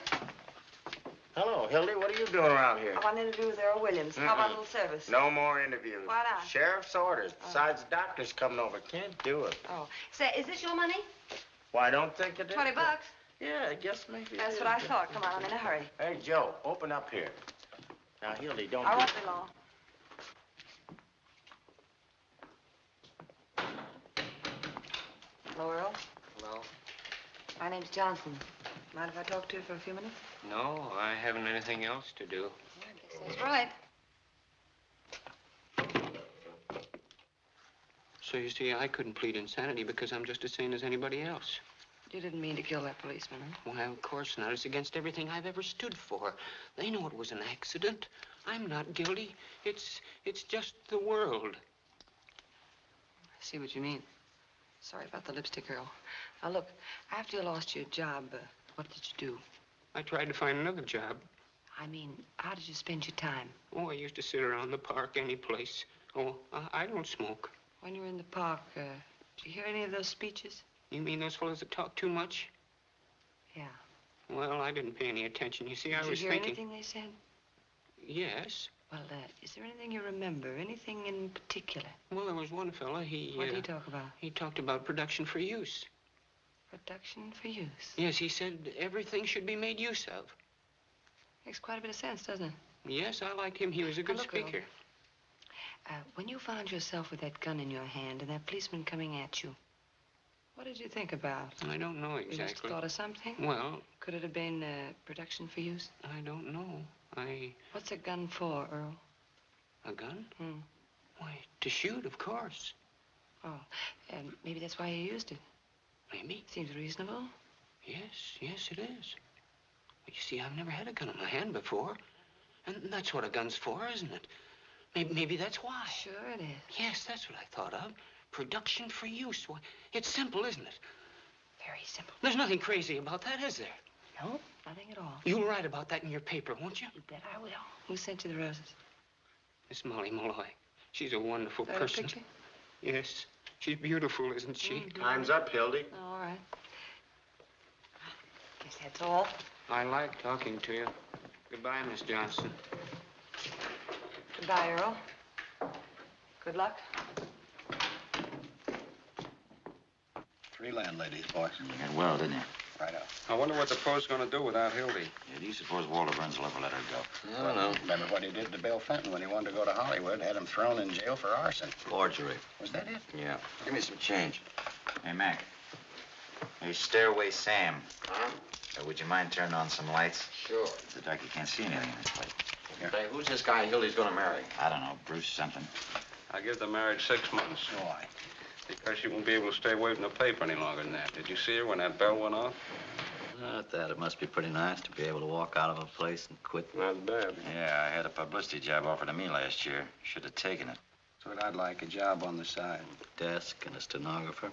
Hello, Hildy. What are you doing around here? I want to interview with Earl Williams. How about a little service? No more interviews. Why not? Sheriff's orders. Besides, the doctor's coming over. Can't do it. Oh. Say, is this your money? Well, I don't think it is. $20. Yeah, I guess maybe it That's is. what I thought. Come on, I'm in a hurry. Hey, Joe, open up here. Now, Hildy, don't I do won't be long. Hello, Earl. Hello? My name's Johnson. Mind if I talk to you for a few minutes? No, I haven't anything else to do. I guess that's right. So you see, I couldn't plead insanity because I'm just as sane as anybody else. You didn't mean to kill that policeman, huh? Why, of course not. It's against everything I've ever stood for. They know it was an accident. I'm not guilty. It's just the world. I see what you mean. Sorry about the lipstick, Earl. Now, look, after you lost your job, what did you do? I tried to find another job. I mean, how did you spend your time? Oh, I used to sit around the park any place. Oh, I don't smoke. When you were in the park, did you hear any of those speeches? You mean those fellows that talk too much? Yeah. Well, I didn't pay any attention. You see, I was Did you hear thinking... anything they said? Yes. Well, is there anything you remember? Anything in particular? Well, there was one fella, What did he talk about? He talked about production for use. Production for use? Yes, he said everything should be made use of. Makes quite a bit of sense, doesn't it? Yes, I liked him. He was a good look, Earl. speaker. When you found yourself with that gun in your hand and that policeman coming at you, what did you think about? I don't know You must have exactly. thought of something? Well, Could it have been production for use? I don't know. What's a gun for, Earl? A gun? Hmm. Why, to shoot, of course. Oh, and maybe that's why you used it. Maybe. Seems reasonable. Yes, it is. But you see, I've never had a gun in my hand before. And that's what a gun's for, isn't it? Maybe that's why. Sure it is. Yes, that's what I thought of. Production for use. Why, it's simple, isn't it? Very simple. There's nothing crazy about that, is there? No, nothing at all. You'll write about that in your paper, won't you? You bet I will. Who sent you the roses? Miss Molly Malloy. She's a wonderful Is that person. a picture? Yes. She's beautiful, isn't she? Time's up, Hildy. All right. Guess that's all. I like talking to you. Goodbye, Miss Johnson. Goodbye, Earl. Good luck. 3 landladies, boy. You got well, didn't you? Right up. I wonder what the post's going to do without Hildy. Yeah, do you suppose Walter Burns will ever let her go? I don't know. Remember what he did to Bill Fenton when he wanted to go to Hollywood? Had him thrown in jail for arson. Forgery. Was that it? Yeah. Give me some change. Hey, Mac. Hey, Stairway Sam. Huh? Would you mind turning on some lights? Sure. It's the dark, you can't see anything in this place. Say, who's this guy Hildy's gonna marry? I don't know, Bruce something. I give the marriage 6 months. Why? Because she won't be able to stay away from the paper any longer than that. Did you see her when that bell went off? Not that. It must be pretty nice to be able to walk out of a place and quit. Not bad. Yeah, I had a publicity job offered to me last year. Should have taken it. That's what I'd like, a job on the side. Desk and a stenographer.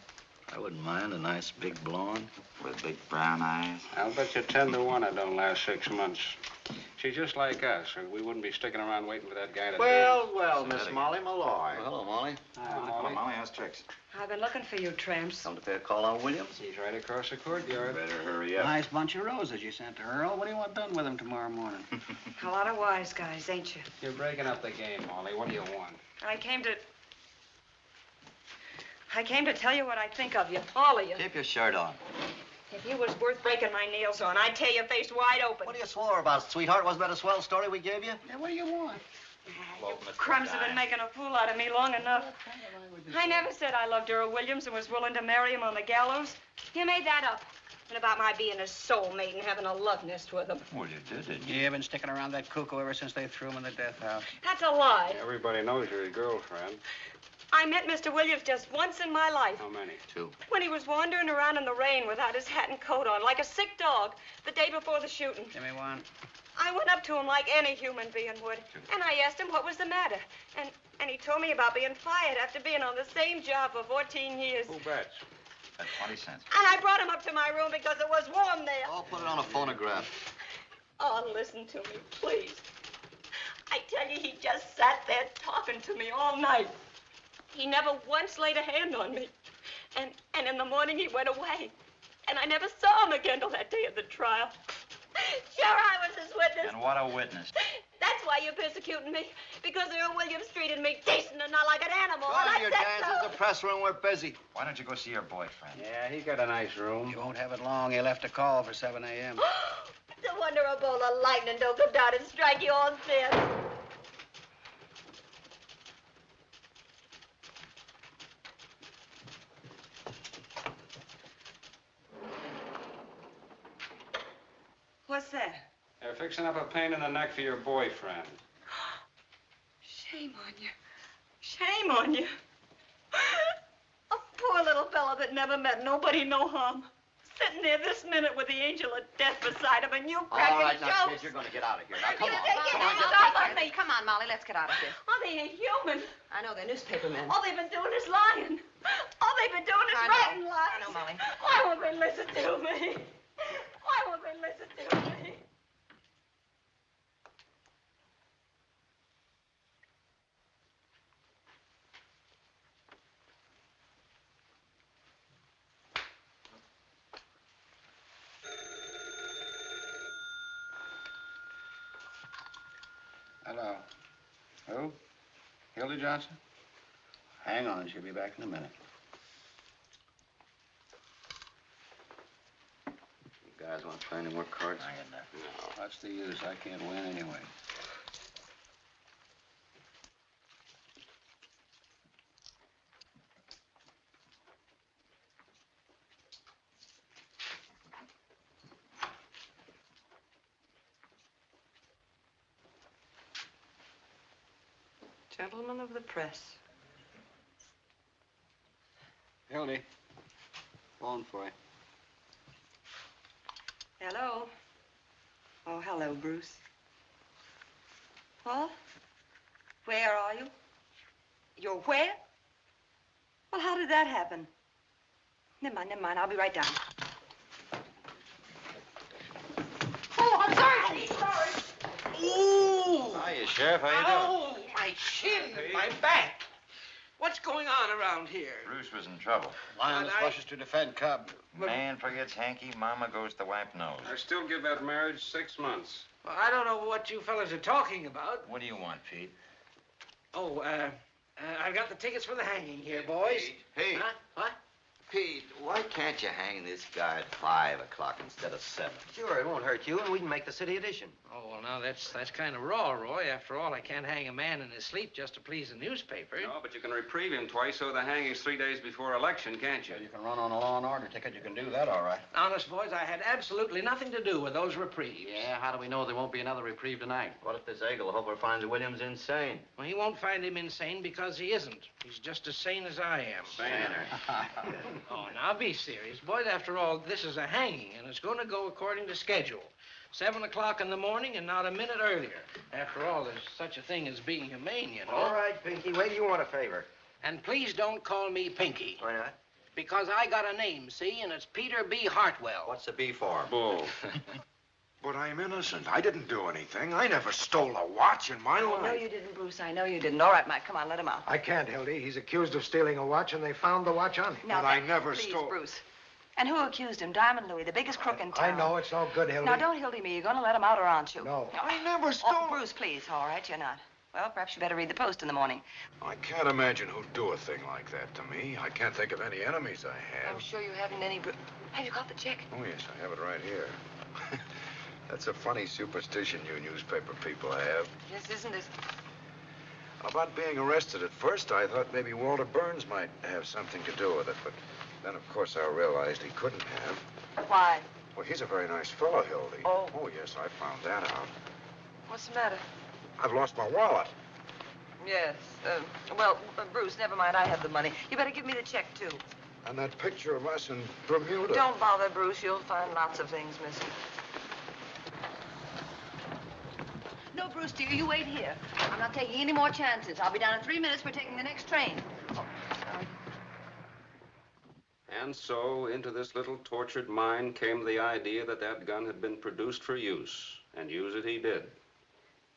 I wouldn't mind a nice big blonde. With big brown eyes. I'll bet you 10 to 1 it don't last 6 months. She's just like us. We wouldn't be sticking around waiting for that guy to Well, Miss Molly Malloy. Well, hello, Molly. Hello, Molly. How's tricks? I've been looking for you, tramps. Come to pay a call on Williams? He's right across the courtyard. Better hurry up. Nice bunch of roses you sent to Earl. What do you want done with them tomorrow morning? A lot of wise guys, ain't you? You're breaking up the game, Molly. What do you want? I came to tell you what I think of you, all of you. Keep your shirt on. If you was worth breaking my nails on, I'd tear your face wide open. What are you swore about, sweetheart? Wasn't that a swell story we gave you? Now, what do you want? Crumbs have been making a fool out of me long enough. I never said I loved Earl Williams and was willing to marry him on the gallows. You made that up. And about my being his soulmate and having a love nest with him. Well, you did, didn't you? You've been sticking around that cuckoo ever since they threw him in the death house. That's a lie. Everybody knows you're his girlfriend. I met Mr. Williams just once in my life. How many? 2. When he was wandering around in the rain without his hat and coat on, like a sick dog, the day before the shooting. Give me one. I went up to him like any human being would, and I asked him what was the matter. And he told me about being fired after being on the same job for 14 years. Who bets? At 20 cents. And I brought him up to my room because it was warm there. I'll put it on a phonograph. Oh, listen to me, please. I tell you, he just sat there talking to me all night. He never once laid a hand on me. And in the morning, he went away. And I never saw him again till that day of the trial. Sure, I was his witness. And what a witness. That's why you're persecuting me. Because Earl Williams treated me decent and not like an animal. Go and on, I your said dances. so. The press room, we're busy. Why don't you go see your boyfriend? Yeah, he's got a nice room. You won't have it long. He left a call for 7 a.m. No wonder a bolt of lightning don't come down and strike you all dead. What's that? They're fixing up a pain in the neck for your boyfriend. Shame on you. Shame on you. A poor little fellow that never met nobody no harm. Sitting there this minute with the angel of death beside him, and you cracking All right, now, jokes. kid, you're going to get out of here. Now, come You on. take Come your on, hands get off of me. Come on, Molly, let's get out of here. Oh, they ain't human. I know, they're newspapermen. All they've been doing is lying. All they've been doing is I know. writing lies. I know, Molly. Why won't they listen to me? Why won't they listen to me? Hello. Who? Hilda Johnson? Hang on, she'll be back in a minute. You guys want to play any more cards? I get that. No, what's the use? I can't win anyway. Gentlemen of the press. Hildy, phone for you. Hello. Oh, hello, Bruce. What? Where are you? You're where? Well, how did that happen? Never mind. I'll be right down. Oh, I'm sorry. Ooh! Hiya, Sheriff. How you doing? Oh, my shin, my back. What's going on around here? Bruce was in trouble. Lioness rushes to defend Cub. Man forgets hanky, mama goes to wipe nose. I still give that marriage 6 months. Well, I don't know what you fellas are talking about. What do you want, Pete? Oh, I've got the tickets for the hanging here, boys. Hey. Huh? What? Pete, why can't you hang this guy at 5 o'clock instead of 7? Sure, it won't hurt you, and we can make the city edition. Oh, well, now, that's kind of raw, Roy. After all, I can't hang a man in his sleep just to please the newspaper. No, but you can reprieve him twice, so the hanging's 3 days before election, can't you? You can run on a law and order ticket. You can do that, all right. Honest, boys, I had absolutely nothing to do with those reprieves. Yeah, how do we know there won't be another reprieve tonight? What if this Eaglehopper finds Williams insane? Well, he won't find him insane because he isn't. He's just as sane as I am. Saner. Oh, now, be serious. Boys, after all, this is a hanging, and it's going to go according to schedule. 7 o'clock in the morning and not a minute earlier. After all, there's such a thing as being humane, you know. All right, Pinky, wait till you want a favor. And please don't call me Pinky. Why not? Because I got a name, see, and it's Peter B. Hartwell. What's the B for? Bull. But I'm innocent. I didn't do anything. I never stole a watch in my life. No, you didn't, Bruce. I know you didn't. All right, Mike, come on, let him out. I can't, Hildy. He's accused of stealing a watch, and they found the watch on him. Now, But I never please, stole. Bruce. And who accused him? Diamond Louis, the biggest crook in I town. know, it's no good, Hildy. Now, don't Hildy me. You're going to let him out, or aren't you? No. I never stole. Oh, Bruce, please. All right, you're not. Well, perhaps you better read the Post in the morning. I can't imagine who'd do a thing like that to me. I can't think of any enemies I have. I'm sure you haven't any... Have you got the check? Oh, yes, I have it right here. That's a funny superstition you newspaper people have. Yes, isn't it? About being arrested at first, I thought maybe Walter Burns might have something to do with it, but then, of course, I realized he couldn't have. Why? Well, he's a very nice fellow, Hildy. Oh. Oh, yes, I found that out. What's the matter? I've lost my wallet. Yes. Well, Bruce, never mind. I have the money. You better give me the check, too. And that picture of us in Bermuda. Don't bother, Bruce. You'll find lots of things missing. No, Bruce, dear, you wait here. I'm not taking any more chances. I'll be down in 3 minutes. We're taking the next train. Oh, sorry. And so, into this little tortured mind came the idea that that gun had been produced for use, and use it he did.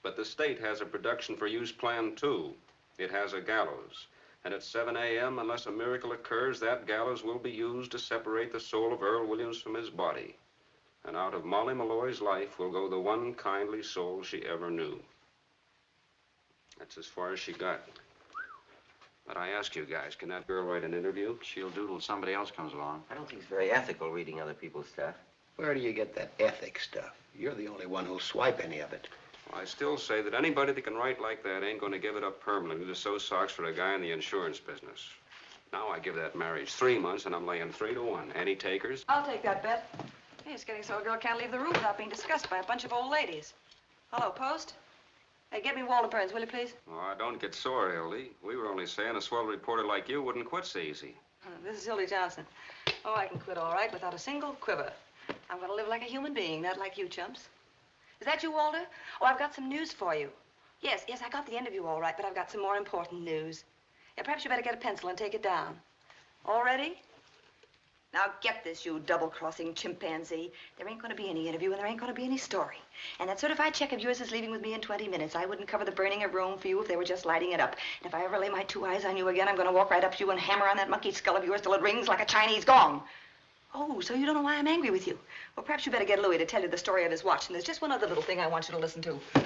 But the state has a production for use plan, too. It has a gallows. And at 7 a.m., unless a miracle occurs, that gallows will be used to separate the soul of Earl Williams from his body. And out of Molly Malloy's life will go the one kindly soul she ever knew. That's as far as she got. But I ask you guys, can that girl write an interview? She'll do till somebody else comes along. I don't think it's very ethical reading other people's stuff. Where do you get that ethics stuff? You're the only one who'll swipe any of it. I still say that anybody that can write like that ain't going to give it up permanently to sew socks for a guy in the insurance business. Now I give that marriage 3 months, and I'm laying 3 to 1. Any takers? I'll take that bet. Hey, it's getting so a girl can't leave the room without being discussed by a bunch of old ladies. Hello, Post. Hey, get me Walter Burns, will you, please? Oh, don't get sore, Hildy. We were only saying a swell reporter like you wouldn't quit so easy. This is Hildy Johnson. Oh, I can quit all right without a single quiver. I'm going to live like a human being, not like you chumps. Is that you, Walter? Oh, I've got some news for you. Yes, I got the interview all right, but I've got some more important news. Yeah, perhaps you better get a pencil and take it down. All ready? Now, get this, you double-crossing chimpanzee. There ain't going to be any interview, and there ain't going to be any story. And that certified check of yours is leaving with me in 20 minutes. I wouldn't cover the burning of Rome for you if they were just lighting it up. And if I ever lay my 2 eyes on you again, I'm going to walk right up to you and hammer on that monkey skull of yours till it rings like a Chinese gong. Oh, so you don't know why I'm angry with you? Well, perhaps you better get Louis to tell you the story of his watch. And there's just one other little thing I want you to listen to. Did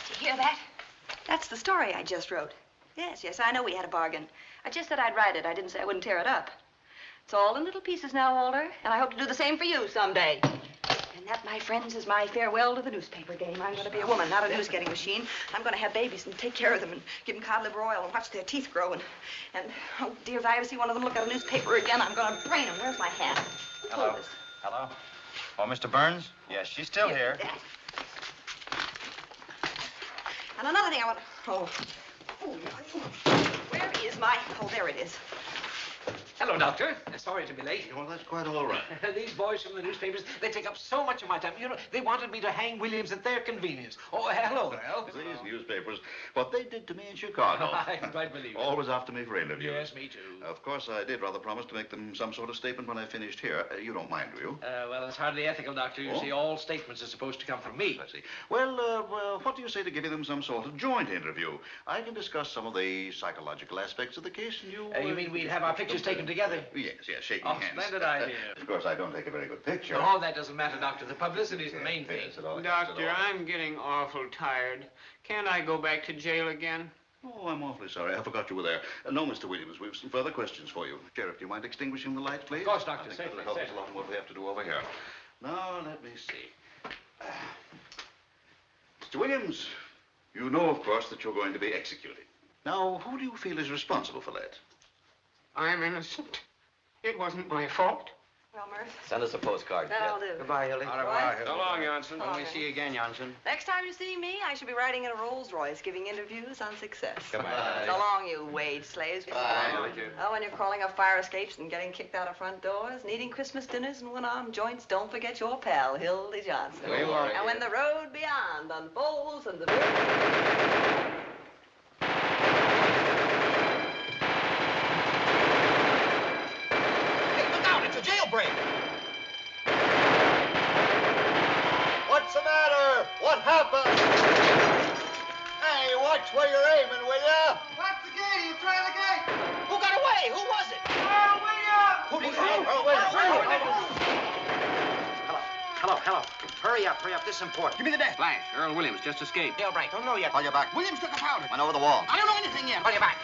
you hear that? That's the story I just wrote. Yes, I know we had a bargain. I just said I'd write it. I didn't say I wouldn't tear it up. It's all in little pieces now, Walter, and I hope to do the same for you someday. And that, my friends, is my farewell to the newspaper game. I'm going to be a woman, not a news-getting machine. I'm going to have babies and take care of them and give them cod liver oil and watch their teeth grow. And oh, dear, if I ever see one of them look at a newspaper again, I'm going to brain them. Where's my hat? Who told us? Hello? Oh, Mr. Burns? Yes, she's still here. And another thing I want to... Oh, where is my... Oh, there it is. Hello, Doctor. Sorry to be late. Well, that's quite all right. These boys from the newspapers, they take up so much of my time. You know, they wanted me to hang Williams at their convenience. Oh, hello, Al. These newspapers, what they did to me in Chicago. I can quite believe it. Always after me for interviews. Yes, me too. Of course, I did rather promise to make them some sort of statement when I finished here. You don't mind, do you? Well, it's hardly ethical, Doctor. You see, all statements are supposed to come from me. I see. Well, what do you say to giving them some sort of joint interview? I can discuss some of the psychological aspects of the case, and you... You mean we'd have our pictures taken together? Yes, shaking Oh, hands. splendid idea. Of course, I don't take a very good picture. Oh, that doesn't matter, Doctor. The publicity's the main thing. Doctor, I'm getting awful tired. Can't I go back to jail again? Oh, I'm awfully sorry. I forgot you were there. No, Mr. Williams, we have some further questions for you. Sheriff, do you mind extinguishing the lights, please? Of course, Doctor. I think Safely, that'll help us safely. along what we have to do over here. Now, let me see. Mr. Williams, you know, of course, that you're going to be executed. Now, who do you feel is responsible for that? I'm innocent. It wasn't my fault. Well, Murph, Send us a postcard. that'll do. Goodbye, Hildy. Au revoir, Hildy. So long, Jansen. When we Okay. see you again, Jansen. Next time you see me, I shall be riding in a Rolls Royce giving interviews on success. Goodbye. So long, you wage slaves. Oh, when you're crawling up fire escapes and getting kicked out of front doors, and eating Christmas dinners and one-armed joints, don't forget your pal, Hildy Johnson. We won't. And when the road beyond unfolds and the... Jailbreak! What's the matter? What happened? Hey, watch where you're aiming, will ya? What's the gate? You try the gate. Who got away? Who was it? Earl Williams! Who did you? Earl Williams. Hello. Hurry up. This is important. Give me the desk. Flash, Earl Williams just escaped. Jailbreak. Don't know yet. Call you back. Williams took a powder. Went over the wall. I don't know anything yet. Call you back.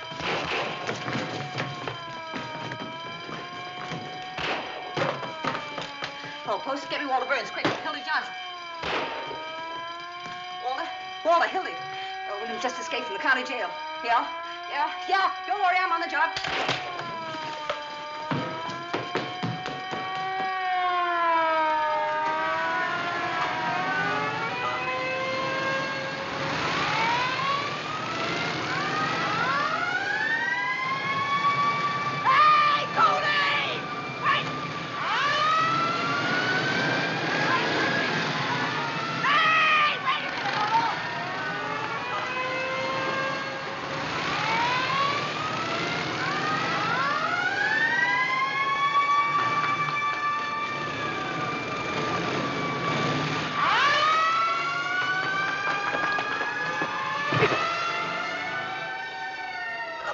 Oh, post, get me Walter Burns, quick. Hildy Johnson. Walter, Hildy. Oh, Williams just escaped from the county jail. Yeah. Don't worry, I'm on the job.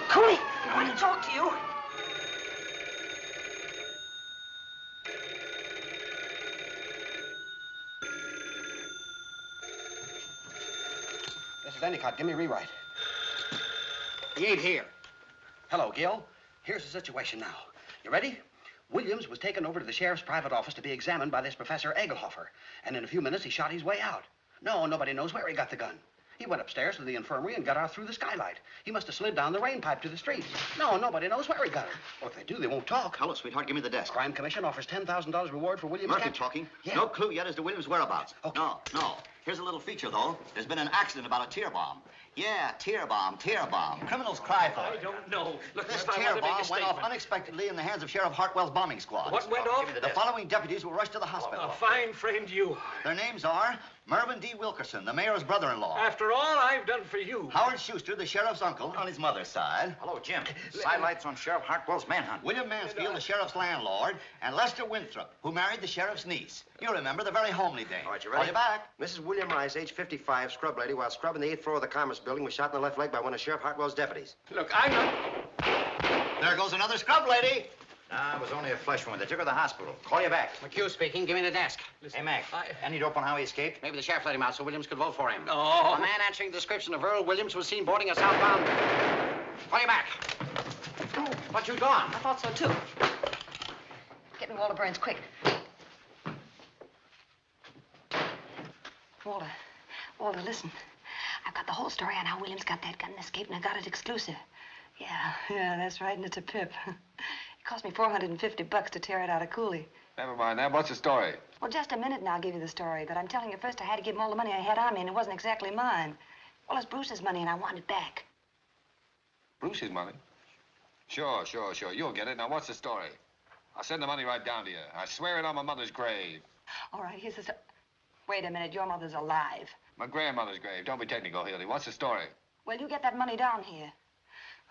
Cooley, I want to talk to you. This is Endicott. Give me a rewrite. He ain't here. Hello, Gil. Here's the situation now. You ready? Williams was taken over to the sheriff's private office to be examined by this Professor Egelhofer. And in a few minutes, he shot his way out. No, nobody knows where he got the gun. He went upstairs to the infirmary and got out through the skylight. He must have slid down the rain pipe to the street. No, nobody knows where he got it. Well, if they do, they won't talk. Hello, sweetheart. Give me the desk. Crime Commission offers $10,000 reward for Williams' Murphy capture. talking. Yeah. No clue yet as to Williams' whereabouts. Okay. No. Here's a little feature, though. There's been an accident about a tear bomb. Yeah, tear bomb. Criminals cry for it. I don't know. Look, This if I tear want to make a bomb went off statement. unexpectedly in the hands of Sheriff Hartwell's bombing squad. What went off? The following deputies were rushed to the hospital. A fine friend you are. Their names are Mervyn D. Wilkerson, the mayor's brother-in-law. After all I've done for you. Howard Schuster, the sheriff's uncle, on his mother's side. Hello, Jim. Sidelights on Sheriff Hartwell's manhunt. William Mansfield, the sheriff's landlord, and Lester Winthrop, who married the sheriff's niece. You remember the very homely dame. All right, you Call ready? you back. Mrs. William Rice, age 55, scrub lady, while scrubbing the 8th floor of the Commerce Building, was shot in the left leg by one of Sheriff Hartwell's deputies. Look, I'm not... There goes another scrub lady. Nah, it was only a flesh wound. They took her to the hospital. Call you back. McHugh speaking. Give me the desk. Hey, Mac. Any dope on how he escaped? Maybe the sheriff let him out so Williams could vote for him. Oh. A man answering the description of Earl Williams was seen boarding a southbound. Call you back. What you doing? I thought so, too. Get me Walter Burns, quick. Walter, listen. I've got the whole story on how Williams got that gun and escaped, and I got it exclusive. Yeah, that's right, and it's a pip. It cost me $450 to tear it out of Cooley. Never mind that. What's the story? Well, just a minute and I'll give you the story, but I'm telling you first I had to give him all the money I had on me, and it wasn't exactly mine. Well, it's Bruce's money, and I want it back. Bruce's money? Sure. You'll get it. Now, what's the story? I'll send the money right down to you. I swear it on my mother's grave. All right, here's the... Wait a minute, your mother's alive. My grandmother's grave. Don't be technical, Hildy. What's the story? Well, you get that money down here.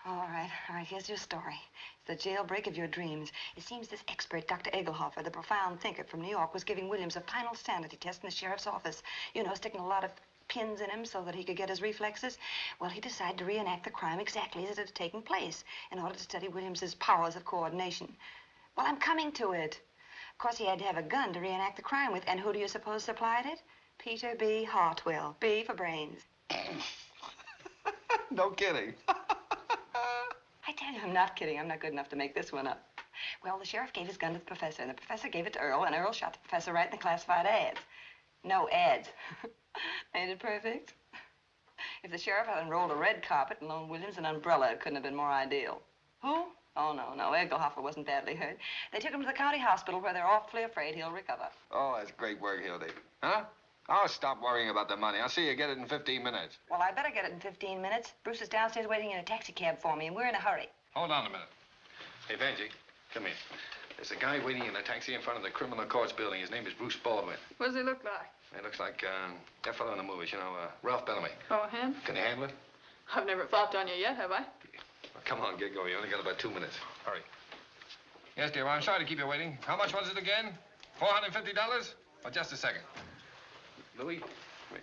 All right, here's your story. It's the jailbreak of your dreams. It seems this expert, Dr. Egelhofer, the profound thinker from New York, was giving Williams a final sanity test in the sheriff's office. You know, sticking a lot of pins in him so that he could get his reflexes. Well, he decided to reenact the crime exactly as it had taken place in order to study Williams's powers of coordination. Well, I'm coming to it. Of course, he had to have a gun to reenact the crime with, and who do you suppose supplied it? Peter B. Hartwell. B for brains. No kidding. I tell you, I'm not kidding. I'm not good enough to make this one up. Well, the sheriff gave his gun to the professor, and the professor gave it to Earl, and Earl shot the professor right in the classified ads. No ads. Ain't it perfect? If the sheriff had unrolled a red carpet and loaned Williams an umbrella, it couldn't have been more ideal. Who? Oh, no. Egelhofer wasn't badly hurt. They took him to the county hospital where they're awfully afraid he'll recover. Oh, that's great work, Hildy. Huh? I'll stop worrying about the money. I'll see you get it in 15 minutes. Well, I better get it in 15 minutes. Bruce is downstairs waiting in a taxi cab for me, and we're in a hurry. Hold on a minute. Hey, Benji, come here. There's a guy waiting in a taxi in front of the criminal courts building. His name is Bruce Baldwin. What does he look like? He looks like that fellow in the movies, you know, Ralph Bellamy. Oh, him? Can you handle it? I've never flopped on you yet, have I? Well, come on, get going. You only got about 2 minutes. Hurry. Yes, dear, I'm sorry to keep you waiting. How much was it again? $450? Oh, just a second. Louis, wait.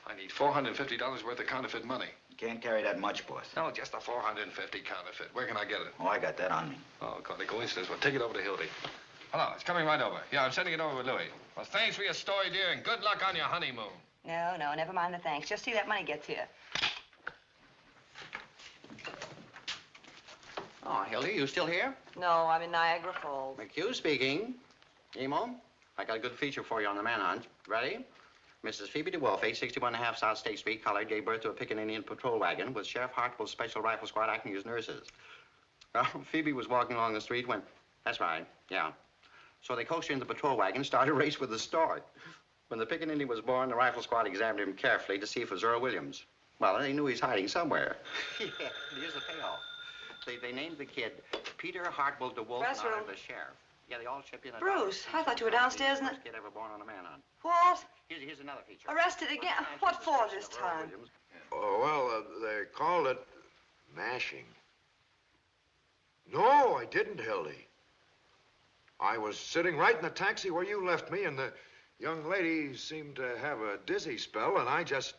I need $450 worth of counterfeit money. Can't carry that much, boss. No, just a $450 counterfeit. Where can I get it? Oh, I got that on me. Oh, quite a coincidence. Well, take it over to Hildy. Hello, it's coming right over. Yeah, I'm sending it over with Louis. Well, thanks for your story, dear, and good luck on your honeymoon. No, never mind the thanks. Just see that money gets here. Oh, Hildy, you still here? No, I'm in Niagara Falls. McHugh speaking. Emo, I got a good feature for you on the manhunt. Ready? Mrs. Phoebe DeWolf, 861.5 South State Street, colored, gave birth to a picket Indian patrol wagon with Sheriff Hartwell's Special Rifle Squad acting as nurses. Phoebe was walking along the street when... That's right, yeah. So they coaxed her in the patrol wagon and started a race with the start. When the picket Indian was born, the rifle squad examined him carefully to see if it was Earl Williams. Well, they knew he's hiding somewhere. Yeah, here's the payoff. They named the kid Peter Hartwell DeWolf and honored the sheriff. Yeah, they all chipped in. Bruce, I thought you were downstairs in the... Kid ever born on a manhunt. What? Here's another feature. Arrested again? What for this time? Oh, well, they called it mashing. No, I didn't, Hildy. I was sitting right in the taxi where you left me, and the young lady seemed to have a dizzy spell, and I just...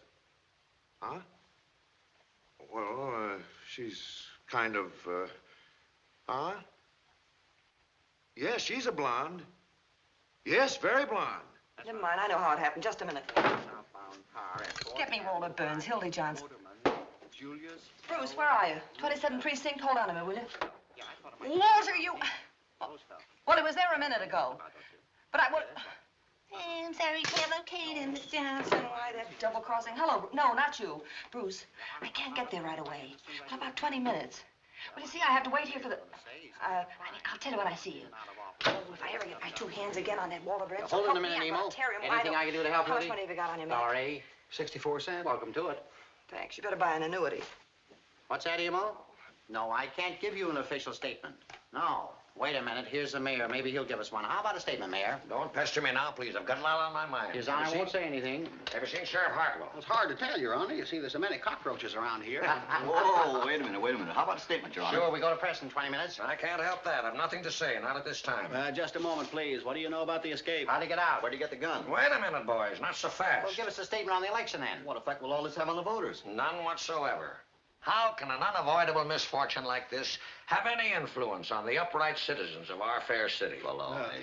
Huh? Well, she's kind of, huh? Yes, she's a blonde. Yes, very blonde. Never mind, I know how it happened. Just a minute. Get me Walter Burns, Hildy Johnson. Bruce, where are you? 27th Precinct? Hold on a minute, will you? Walter, you... Well, it was there a minute ago. But I... What... I'm sorry, can't locate him, Miss Johnson. Why, that double crossing. Hello, no, not you. Bruce, I can't get there right away. Well, about 20 minutes. Well, you see, I have to wait here for the... I'll tell you when I see you. Oh, if I ever get my two hands again on that Walter Burns... Hold on a minute, Nemo. Anything I can do to help you? How much money have you got on you, man? $1.80. 64 cents. Welcome to it. Thanks. You better buy an annuity. What's that, Emo? No, I can't give you an official statement. No. Wait a minute. Here's the mayor. Maybe he'll give us one. How about a statement, Mayor? Don't pester me now, please. I've got a lot on my mind. His Honor won't say anything. Ever seen Sheriff Hartwell? It's hard to tell, Your Honor. You see, there's so many cockroaches around here. Whoa, wait a minute. How about a statement, Your Honor? Sure, we go to press in 20 minutes. I can't help that. I've nothing to say, not at this time. Just a moment, please. What do you know about the escape? How'd he get out? Where'd you get the gun? Wait a minute, boys. Not so fast. Well, give us a statement on the election, then. What effect will all this have on the voters? None whatsoever. How can an unavoidable misfortune like this have any influence on the upright citizens of our fair city?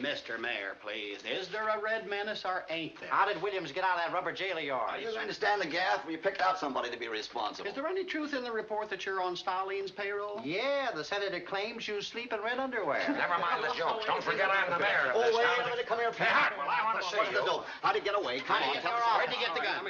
Mr. Mayor, please. Is there a red menace or ain't there? How did Williams get out of that rubber jail of yours? Are you going to stand the gaff, or you picked out somebody to be responsible? Is there any truth in the report that you're on Stalin's payroll? Yeah, the senator claims you sleep in red underwear. Never mind the jokes. Don't forget I'm the mayor of this wait town. a minute. Come here, Hey, Hartwell, I want to see you. How'd he get away? Come on, tell us. Where'd he get the gun?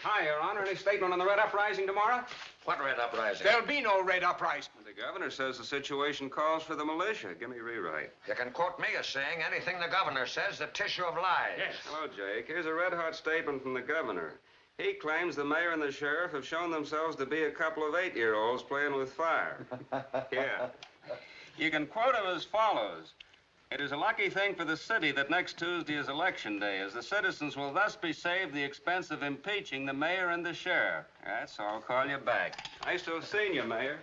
Hi, Your Honor. Any statement on the Red Uprising tomorrow? What red uprising? There'll be no Red Uprising. The governor says the situation calls for the militia. Give me a rewrite. You can quote me as saying anything the governor says, the tissue of lies. Yes. Hello, Jake. Here's a red-hot statement from the governor. He claims the mayor and the sheriff have shown themselves to be a couple of 8-year-olds playing with fire. Yeah. You can quote him as follows. It is a lucky thing for the city that next Tuesday is election day, as the citizens will thus be saved the expense of impeaching the mayor and the sheriff. That's all. I'll call you back. Nice to have seen you, Mayor.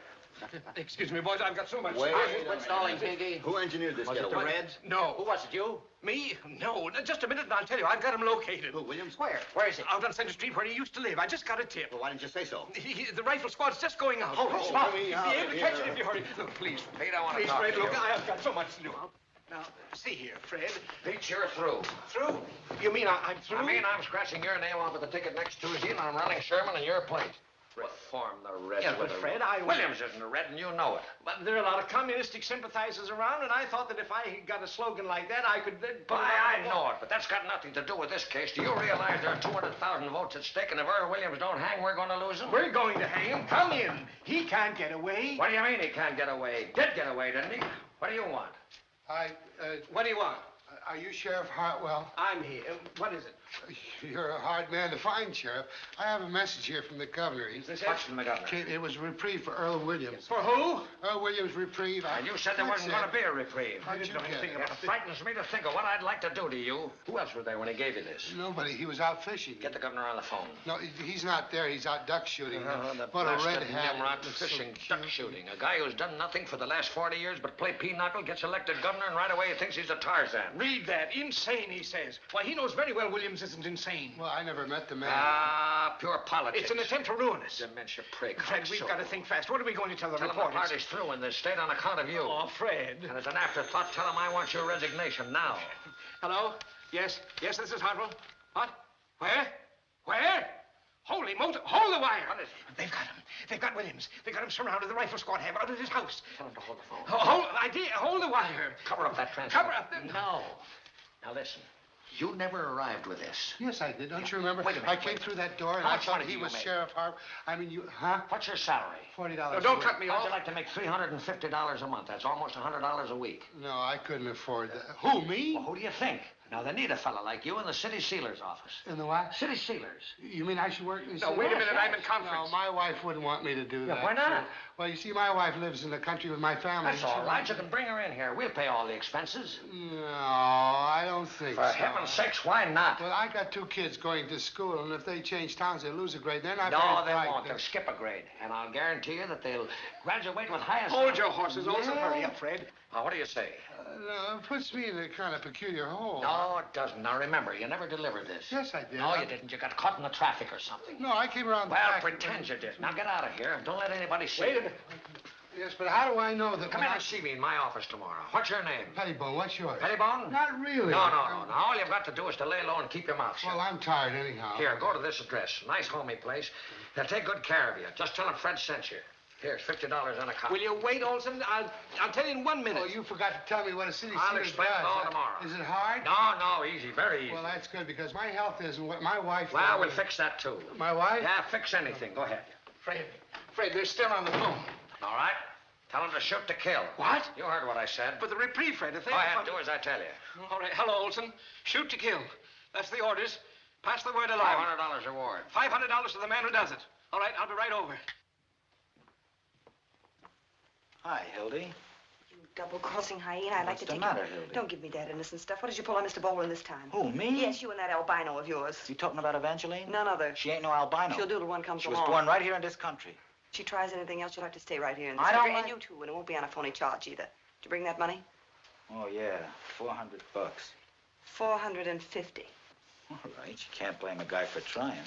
Excuse me, boys. I've got so much... Wait. Quit stalling, Pinky. Who engineered this Was it the getaway? Reds? No. Who was it, you? Me? No. Just a minute and I'll tell you. I've got him located. Who, Williams? Where? Where is he? Out on Center Street where he used to live. I just got a tip. Well, why didn't you say so? The rifle squad's just going out. Oh, Stop. me You'll out be able to of catch here. it if you hurry. Look, please. Pete, I want to Please, talk Fred, to you. look, I've got so much to do. Now, see here, Fred. Pete, you're through. Through? You mean I'm through? I mean I'm scratching your name off at the ticket next Tuesday, and I'm running Sherman in your place. Reform the Reds. Yes, but with a- Fred, Williams isn't a Red, and you know it. But there are a lot of communistic sympathizers around, and I thought that if I got a slogan like that, I could then put it Why, on I the know wall. it, but that's got nothing to do with this case. Do you realize there are 200,000 votes at stake, and if Earl Williams don't hang, we're going to lose him? We're going to hang him. Come in. He can't get away. What do you mean he can't get away? Did get away, didn't he? What do you want? What do you want? Are you Sheriff Hartwell? I'm here. What is it? You're a hard man to find, Sheriff. I have a message here from the governor. Is this it? From the governor. It was a reprieve for Earl Williams. For who? Earl Williams reprieve. And you said there That's wasn't it. going to be a reprieve. How'd you get it? It frightens me to think of what I'd like to do to you. Who else was there when he gave you this? Nobody. He was out fishing. Get the governor on the phone. No, he's not there. He's out duck shooting. The What a blasted red hat. Nimrod fishing, duck shooting. A guy who's done nothing for the last 40 years but play pinochle gets elected governor, and right away he thinks he's a Tarzan. Read that. Insane, he says. Why, he knows very well Williams isn't insane. Well, I never met the man. Ah, pure politics. It's an attempt to ruin us. Dementia prig. Fred, we've got to think fast. What are we going to tell the Tell him reporters? the party's through in this state on account of you. Oh, Fred. And as an afterthought, tell him I want your resignation now. Hello? Yes? Yes, this is Hartwell. What? Where? Where? Holy motor! Hold the wire! What is it? They've got him. They've got Williams. They've got him surrounded. The rifle squad have out of his house. Tell him to hold the phone. Hold the wire. Cover up that transfer. Cover up the... No. Now listen. You never arrived with this. Yes, I did. Don't you remember? Wait a minute, I came through that door and How I much thought money he do you was make? Sheriff Harp. I mean, you, huh? What's your salary? $40. No, don't a cut week. me How'd off. you like to make $350 a month? That's almost $100 a week. No, I couldn't afford that. Who, me? Well, who do you think? Now, they need a fella like you in the city sealer's office. In the what? City sealers. You mean I should work in the No, city? wait a minute. yes. I'm in conference. No, my wife wouldn't want me to do that. why not? Well, you see, my wife lives in the country with my family. That's all right. You can bring her in here. We'll pay all the expenses. No, I don't think For so. heaven's sakes, why not? Well, I got 2 kids going to school, and if they change towns, they lose a grade. They're not No, very they bright. won't. They'll skip a grade. And I'll guarantee you that they'll graduate with highest... Hold your horses. Also, hurry up, Fred. Now, what do you say? No, it puts me in a kind of peculiar hole. No, it doesn't. Now, remember, you never delivered this. Yes, I did. No, you didn't. You got caught in the traffic or something. No, I came around the Well, back. pretend you did. Now, get out of here. Don't let anybody see Wait you. a minute. Yes, but how do I know that... Come when in I- and see me in my office tomorrow. What's your name? Pettibone, what's yours? Pettibone? Not really. No. Now, all you've got to do is to lay low and keep your mouth shut. Well, I'm tired anyhow. Here, go to this address. Nice, homey place. They'll take good care of you. Just tell them Fred sent you. Here's $50 and a copy. Will you wait, Olson? I'll tell you in 1 minute. Oh, you forgot to tell me what a city I'll sealer explain it does. all tomorrow. Is it hard? No, easy. Very easy. Well, that's good, because my health isn't what my wife... Well, we'll fix that, too. My wife? Yeah, fix anything. Go ahead. Fred, they're still on the phone. All right? Tell them to shoot to kill. What? You heard what I said. But the reprieve, Fred, if they... Go ahead, do as I tell you. All right. Hello, Olson. Shoot to kill. That's the orders. Pass the word along. $500 reward. $500 to the man who does it. All right, I'll be right over. Hi, Hildy. You double-crossing hyena. I'd like What's to the take matter, you... Hildy? Don't give me that innocent stuff. What did you pull on Mr. Baldwin this time? Who, me? Yes, you and that albino of yours. You talking about Evangeline? None other. She ain't no albino. She'll do till one comes She was along. born right here in this country. If she tries anything else, you'll have to stay right here in this I don't country. like- And you too, and it won't be on a phony charge either. Did you bring that money? Oh, yeah. $400. $450. All right. You can't blame a guy for trying.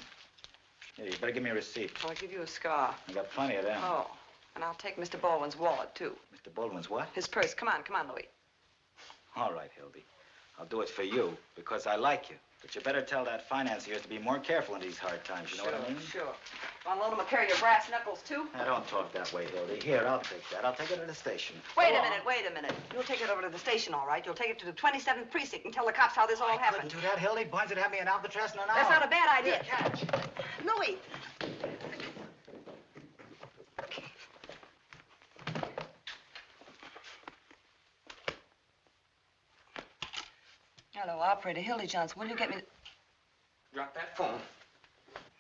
Here, you better give me a receipt. I'll give you a scar. I got plenty of them. Oh, and I'll take Mr. Baldwin's wallet, too. Mr. Baldwin's what? His purse. Come on, Louis. All right, Hildy. I'll do it for you because I like you. But you better tell that financier to be more careful in these hard times. You know what I mean? Sure. Want to loan him a pair of your brass knuckles, too? I don't talk that way, Hildy. Here, I'll take that. I'll take it to the station. Wait a minute. You'll take it over to the station, all right. You'll take it to the 27th precinct and tell the cops how this all happened. Couldn't do that, Hildy. Barnes would have me in Alcatraz in an hour. That's not a bad idea. Here, catch. Louis. Hello, operator. Hildy Johnson. Will you get me... Drop that phone.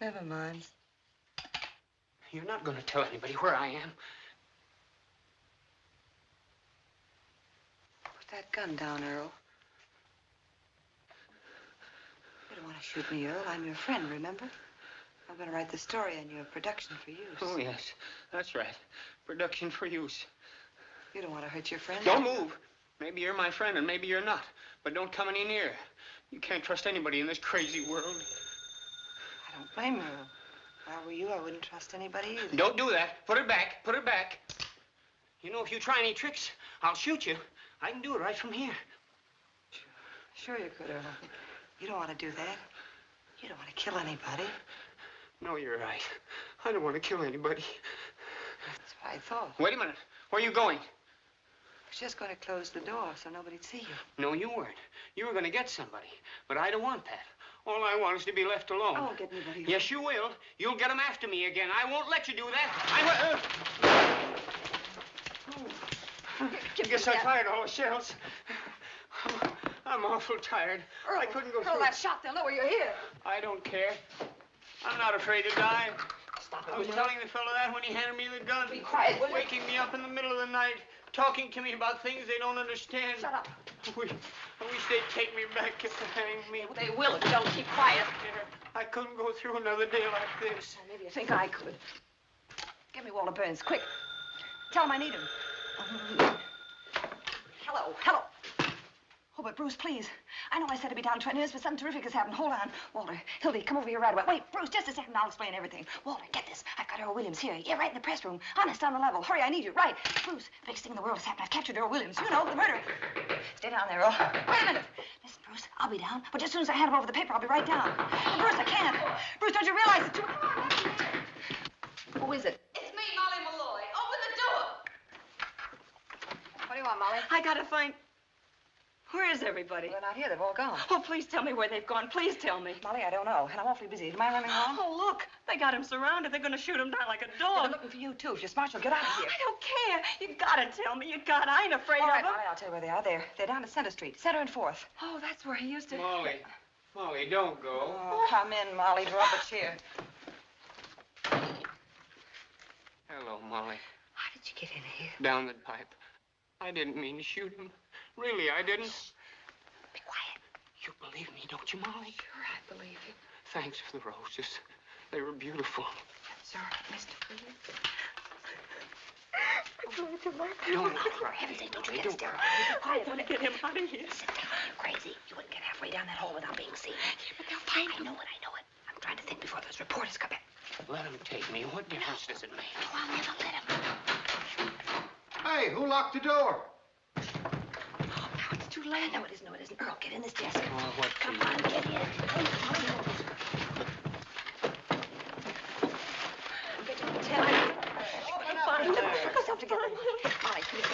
Never mind. You're not going to tell anybody where I am. Put that gun down, Earl. You don't want to shoot me, Earl. I'm your friend, remember? I'm going to write the story on your production for use. Oh, yes. That's right. Production for use. You don't want to hurt your friend. Don't move. Maybe you're my friend and maybe you're not. But don't come any near. You can't trust anybody in this crazy world. I don't blame you, Earl. If I were you, I wouldn't trust anybody either. Don't do that. Put it back. Put it back. You know, if you try any tricks, I'll shoot you. I can do it right from here. Sure you could, Earl. You don't want to do that. You don't want to kill anybody. No, you're right. I don't want to kill anybody. That's what I thought. Wait a minute. Where are you going? I was just going to close the door so nobody'd see you. No, you weren't. You were going to get somebody. But I don't want that. All I want is to be left alone. I won't get anybody. Yes, you will. You'll get them after me again. I won't let you do that. I guess I fired all the shells. I'm awful tired. Earl, I couldn't go Earl, through. that shot, they'll know where you're here. I don't care. I'm not afraid to die. Stop it, I was will you? telling the fellow that when he handed me the gun. Be quiet, will you? Waking me up in the middle of the night, talking to me about things they don't understand. Shut up. I wish they'd take me back to hang me. They will if you don't keep quiet. I couldn't go through another day like this. Well, maybe you think I could. Give me Walter Burns, quick. Tell him I need him. Hello. Oh, but Bruce, please. I know I said to be down 20 minutes, but something terrific has happened. Hold on. Walter, Hildy, come over here right away. Wait, Bruce, just a second. I'll explain everything. Walter, get this. I've got Earl Williams here. Yeah, right in the press room. Honest, on the level. Hurry, I need you. Right. Bruce, the biggest thing in the world has happened. I've captured Earl Williams. You know, the murderer. Stay down there, Earl. Wait a minute. Listen, Bruce, I'll be down, but as soon as I hand him over the paper, I'll be right down. And Bruce, I can't. Bruce, don't you realize that you... Who is it? It's me, Molly Malloy. Open the door. What do you want, Molly? I gotta find... Where is everybody? They're not here. They've all gone. Oh, please tell me where they've gone. Please tell me. Molly, I don't know, and I'm awfully busy. Am I running along? Oh, look. They got him surrounded. They're gonna shoot him down like a They're dog. looking for you, too. If you're smart, you'll get out of here. I don't care. You gotta tell me. You gotta. I ain't afraid All right, of them. Molly, I'll tell you where they are. They're down at Center Street. Center and 4th. Oh, that's where he used to... Molly, don't go. Oh, come in, Molly. Draw up a chair. Hello, Molly. How did you get in here? Down the pipe. I didn't mean to shoot him. Really, I didn't. Be quiet. You believe me, don't you, Molly? Sure, I believe you. Thanks for the roses. They were beautiful. Sir, Mr. Williams. Don't For cry. heaven's sake, don't you Molly, get hysterical. Be quiet. I get him out of here. Sit down. You're crazy. You wouldn't get halfway down that hole without being seen. Yeah, but they'll find I know it. I'm trying to think before those reporters come in. Let him take me. What difference does it make? No, I'll never let him. Hey, who locked the door? Now it's too late. No, it isn't. Earl, get in this desk. Oh, what Come on, get in. Find them. Put yourself together. Molly, come here.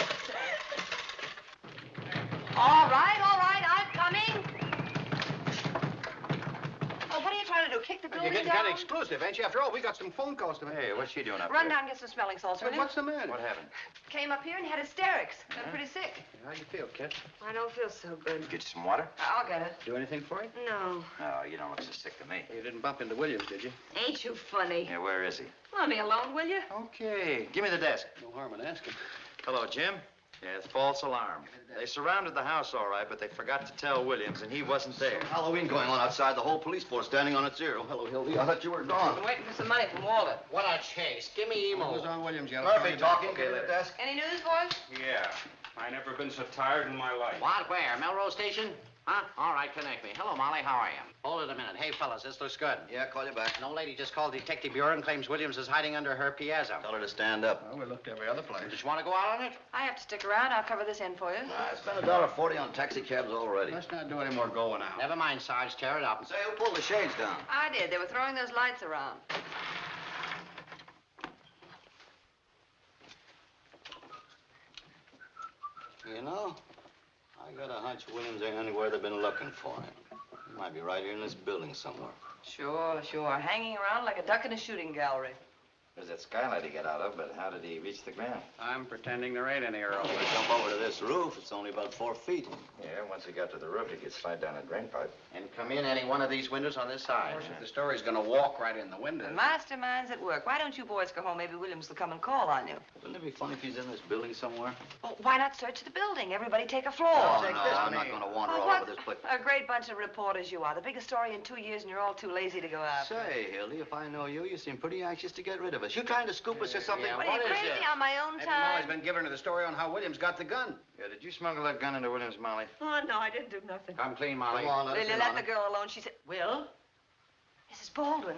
All right, I'm coming. Oh, what are you trying to do? Kick the You're building getting down? kind of exclusive, ain't you? After all, we got some phone calls to make. Hey, what's she doing up Run here? down and get some smelling salts, will you? What's the matter? What happened? Came up here and had hysterics. Got pretty sick. How do you feel, kid? I don't feel so good. Get you some water? I'll get it. Do anything for you? No. No, you don't look so sick to me. You didn't bump into Williams, did you? Ain't you funny? Yeah, where is he? Let me alone, will you? Okay. Give me the desk. No harm in asking. Hello, Jim. Yeah, it's false alarm. They surrounded the house all right, but they forgot to tell Williams, and he wasn't there. Halloween going on outside, the whole police force standing on its ear. Oh, hello, Hildy. I thought you were gone. I'm waiting for some money from Walter. What a chase. Give me emo. Who's on Williams yet? Murphy talking. Give me the desk. Any news, boys? Yeah. I never been so tired in my life. What? Where? Melrose Station? Huh? All right, connect me. Hello, Molly. How are you? Hold it a minute. Hey, fellas, this looks good. Yeah, call you back. An old lady just called Detective Bureau and claims Williams is hiding under her piazza. Tell her to stand up. Well, we looked every other place. Did you want to go out on it? I have to stick around. I'll cover this end for you. I spent $1.40 on taxi cabs already. Let's not do any more going out. Never mind, Sarge. Tear it up. Say, who pulled the shades down? I did. They were throwing those lights around. You know, I got a hunch Williams ain't anywhere they've been looking for him. He might be right here in this building somewhere. Sure. Hanging around like a duck in a shooting gallery. There's that skylight he got out of, but how did he reach the ground? I'm pretending there ain't any Earl. If we jump over to this roof, it's only about 4 feet. Yeah, once he got to the roof, he could slide down a drain pipe. And come in any one of these windows on this side. Of course, if the story's gonna walk right in the window. The mastermind's at work. Why don't you boys go home? Maybe Williams will come and call on you. Wouldn't it be funny if he's in this building somewhere? Well, why not search the building? Everybody take a floor. Oh, no, I'm not going to wander all over this place. A great bunch of reporters you are. The biggest story in 2 years, and you're all too lazy to go after. Say, Hildy, if I know you, you seem pretty anxious to get rid of us. You trying to scoop us or something? What are you, crazy on my own Maybe time? Molly's been giving her the story on how Williams got the gun. Yeah, did you smuggle that gun into Williams, Molly? Oh, no, I didn't do nothing. Come clean, Molly. Come on, let us Lily, in let on the it. girl alone. She said, Will? Mrs. Baldwin.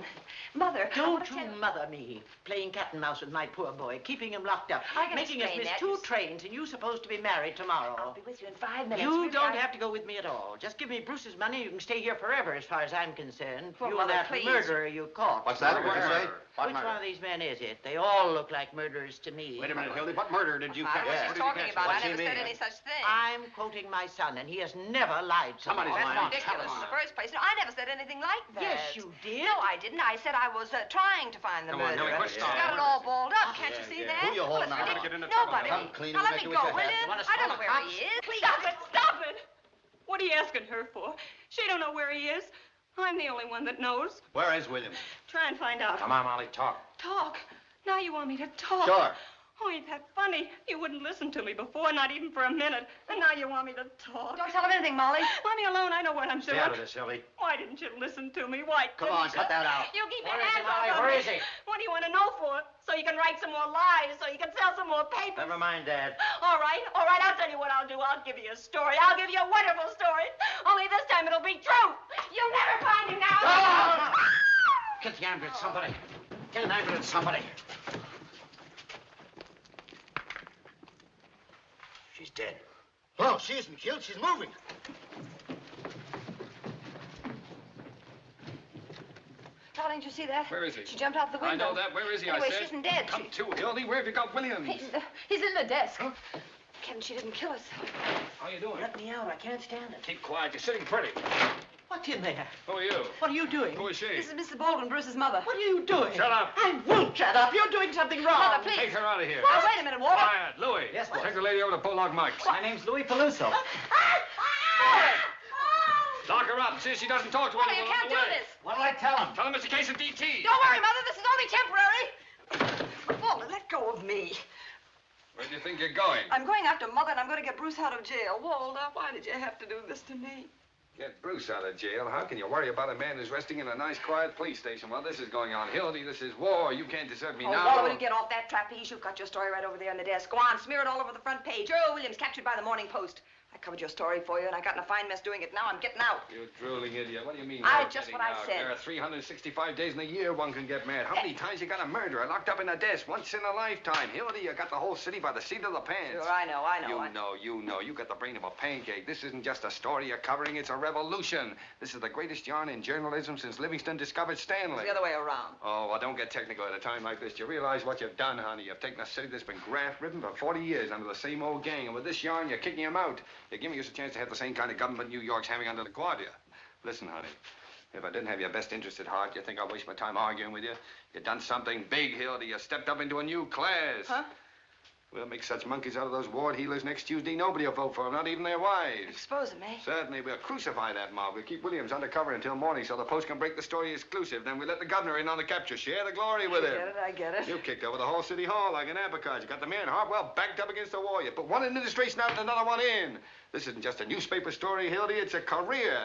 Mother, I Don't want to you tell you... mother me, playing cat and mouse with my poor boy, keeping him locked up, I can making us explain miss that. 2 trains, and you supposed to be married tomorrow. I'll be with you in 5 minutes. You Really, don't have to go with me at all. Just give me Bruce's money, you can stay here forever as far as I'm concerned. Well, you Mother, and that please. murderer you caught. What's that? What did you say? Which one of these men is it? They all look like murderers to me. Wait a minute, Hildy. What murder did you I catch? don't know what What she's did you talking catch? about. What's I he never said mean? any such thing. I'm quoting my son, and he has never lied to Somebody's me. That's lying. ridiculous in the first place. No, I never said anything like that. Yes, you did. No, I didn't. I said I was trying to find the Come on, murderer. Hildy, quit She's stalling. got it all balled up. Can't you see that? Who you holding Well, on it's to? ridiculous. Get into trouble. Nobody. Come clean Now and let me make go, it will with you? your hands. I don't know where he is. Please. Stop it! Stop it! What are you asking her for? She don't know where he is. I'm the only one that knows. Where is Williams? Try and find out. Come on, Molly, talk. Talk. Now you want me to talk. Sure. Oh, ain't that funny? You wouldn't listen to me before, not even for a minute. And now you want me to talk. Don't tell him anything, Molly. Let me alone. I know what I'm doing. Stay out of this, Hildy. Why didn't you listen to me? Why Come on, cut that out. You keep your Where is he, hands Molly? off Where me. is he? What do you want to know for? So you can write some more lies, so you can sell some more papers. Never mind, Dad. All right, I'll tell you what I'll do. I'll give you a story. I'll give you a wonderful story. Only this time it'll be true. You'll never find him now. Get the ambulance, somebody. Get an ambulance, somebody. She's dead. Oh, she isn't killed. She's moving. Darling, did you see that? Where is he? She jumped out the I window. know that. Where is he? Anyway, I said. she isn't dead. Come to, Hildy. Where have you got Williams? He's in the desk. Kevin, she didn't kill us. How you doing? Let me out. I can't stand it. Keep quiet. You're sitting pretty. What's in there? Who are you? What are you doing? Who is she? This is Mrs. Baldwin, Bruce's mother. What are you doing? Shut up. I won't shut up. You're doing something wrong. Mother, please. Take her out of here. Now, wait a minute, Walter. Quiet. Louis. Yes, boss. Take the lady over to Pollock Mike's. My name's Louis Peluso. Lock her up. See if she doesn't talk to Walter, anyone you on can't the do way. this. What'll I tell him? Tell him it's a case of DT. Don't worry, Mother. This is only temporary. Walter, let go of me. Where do you think you're going? I'm going after Mother, and I'm going to get Bruce out of jail. Walter, why did you have to do this to me? Get Bruce out of jail. How can you worry about a man who's resting in a nice, quiet police station while this is going on? Hildy, this is war. You can't desert me now. Walter, will you get off that trapeze? You've got your story right over there on the desk. Go on, smear it all over the front page. Earl Williams captured by the Morning Post. I covered your story for you, and I got in a fine mess doing it. Now I'm getting out. You drooling idiot. What do you mean? I you're just getting what I out? said. There are 365 days in a year one can get mad. How many times you got a murderer locked up in a desk? Once in a lifetime. Hildy, you got the whole city by the seat of the pants. Sure, I know. You know. You got the brain of a pancake. This isn't just a story you're covering. It's a revolution. This is the greatest yarn in journalism since Livingston discovered Stanley. It's the other way around. Oh, well, don't get technical at a time like this. Do you realize what you've done, honey? You've taken a city that's been graft-ridden for 40 years under the same old gang, and with this yarn, you're kicking him out. You're giving us a chance to have the same kind of government New York's having under the Guardia. Listen, honey, if I didn't have your best interest at heart, you think I'd waste my time arguing with you? You've done something big, Hildy. You stepped up into a new class. Huh? We'll make such monkeys out of those ward healers next Tuesday. Nobody will vote for them, not even their wives. Expose them, eh? Certainly. We'll crucify that mob. We'll keep Williams undercover until morning so the Post can break the story exclusive. Then we'll let the governor in on the capture. Share the glory with him. I get it. You kicked over the whole city hall like an apricot. You got the man Hartwell backed up against the wall. You put one administration out and another one in. This isn't just a newspaper story, Hildy. It's a career.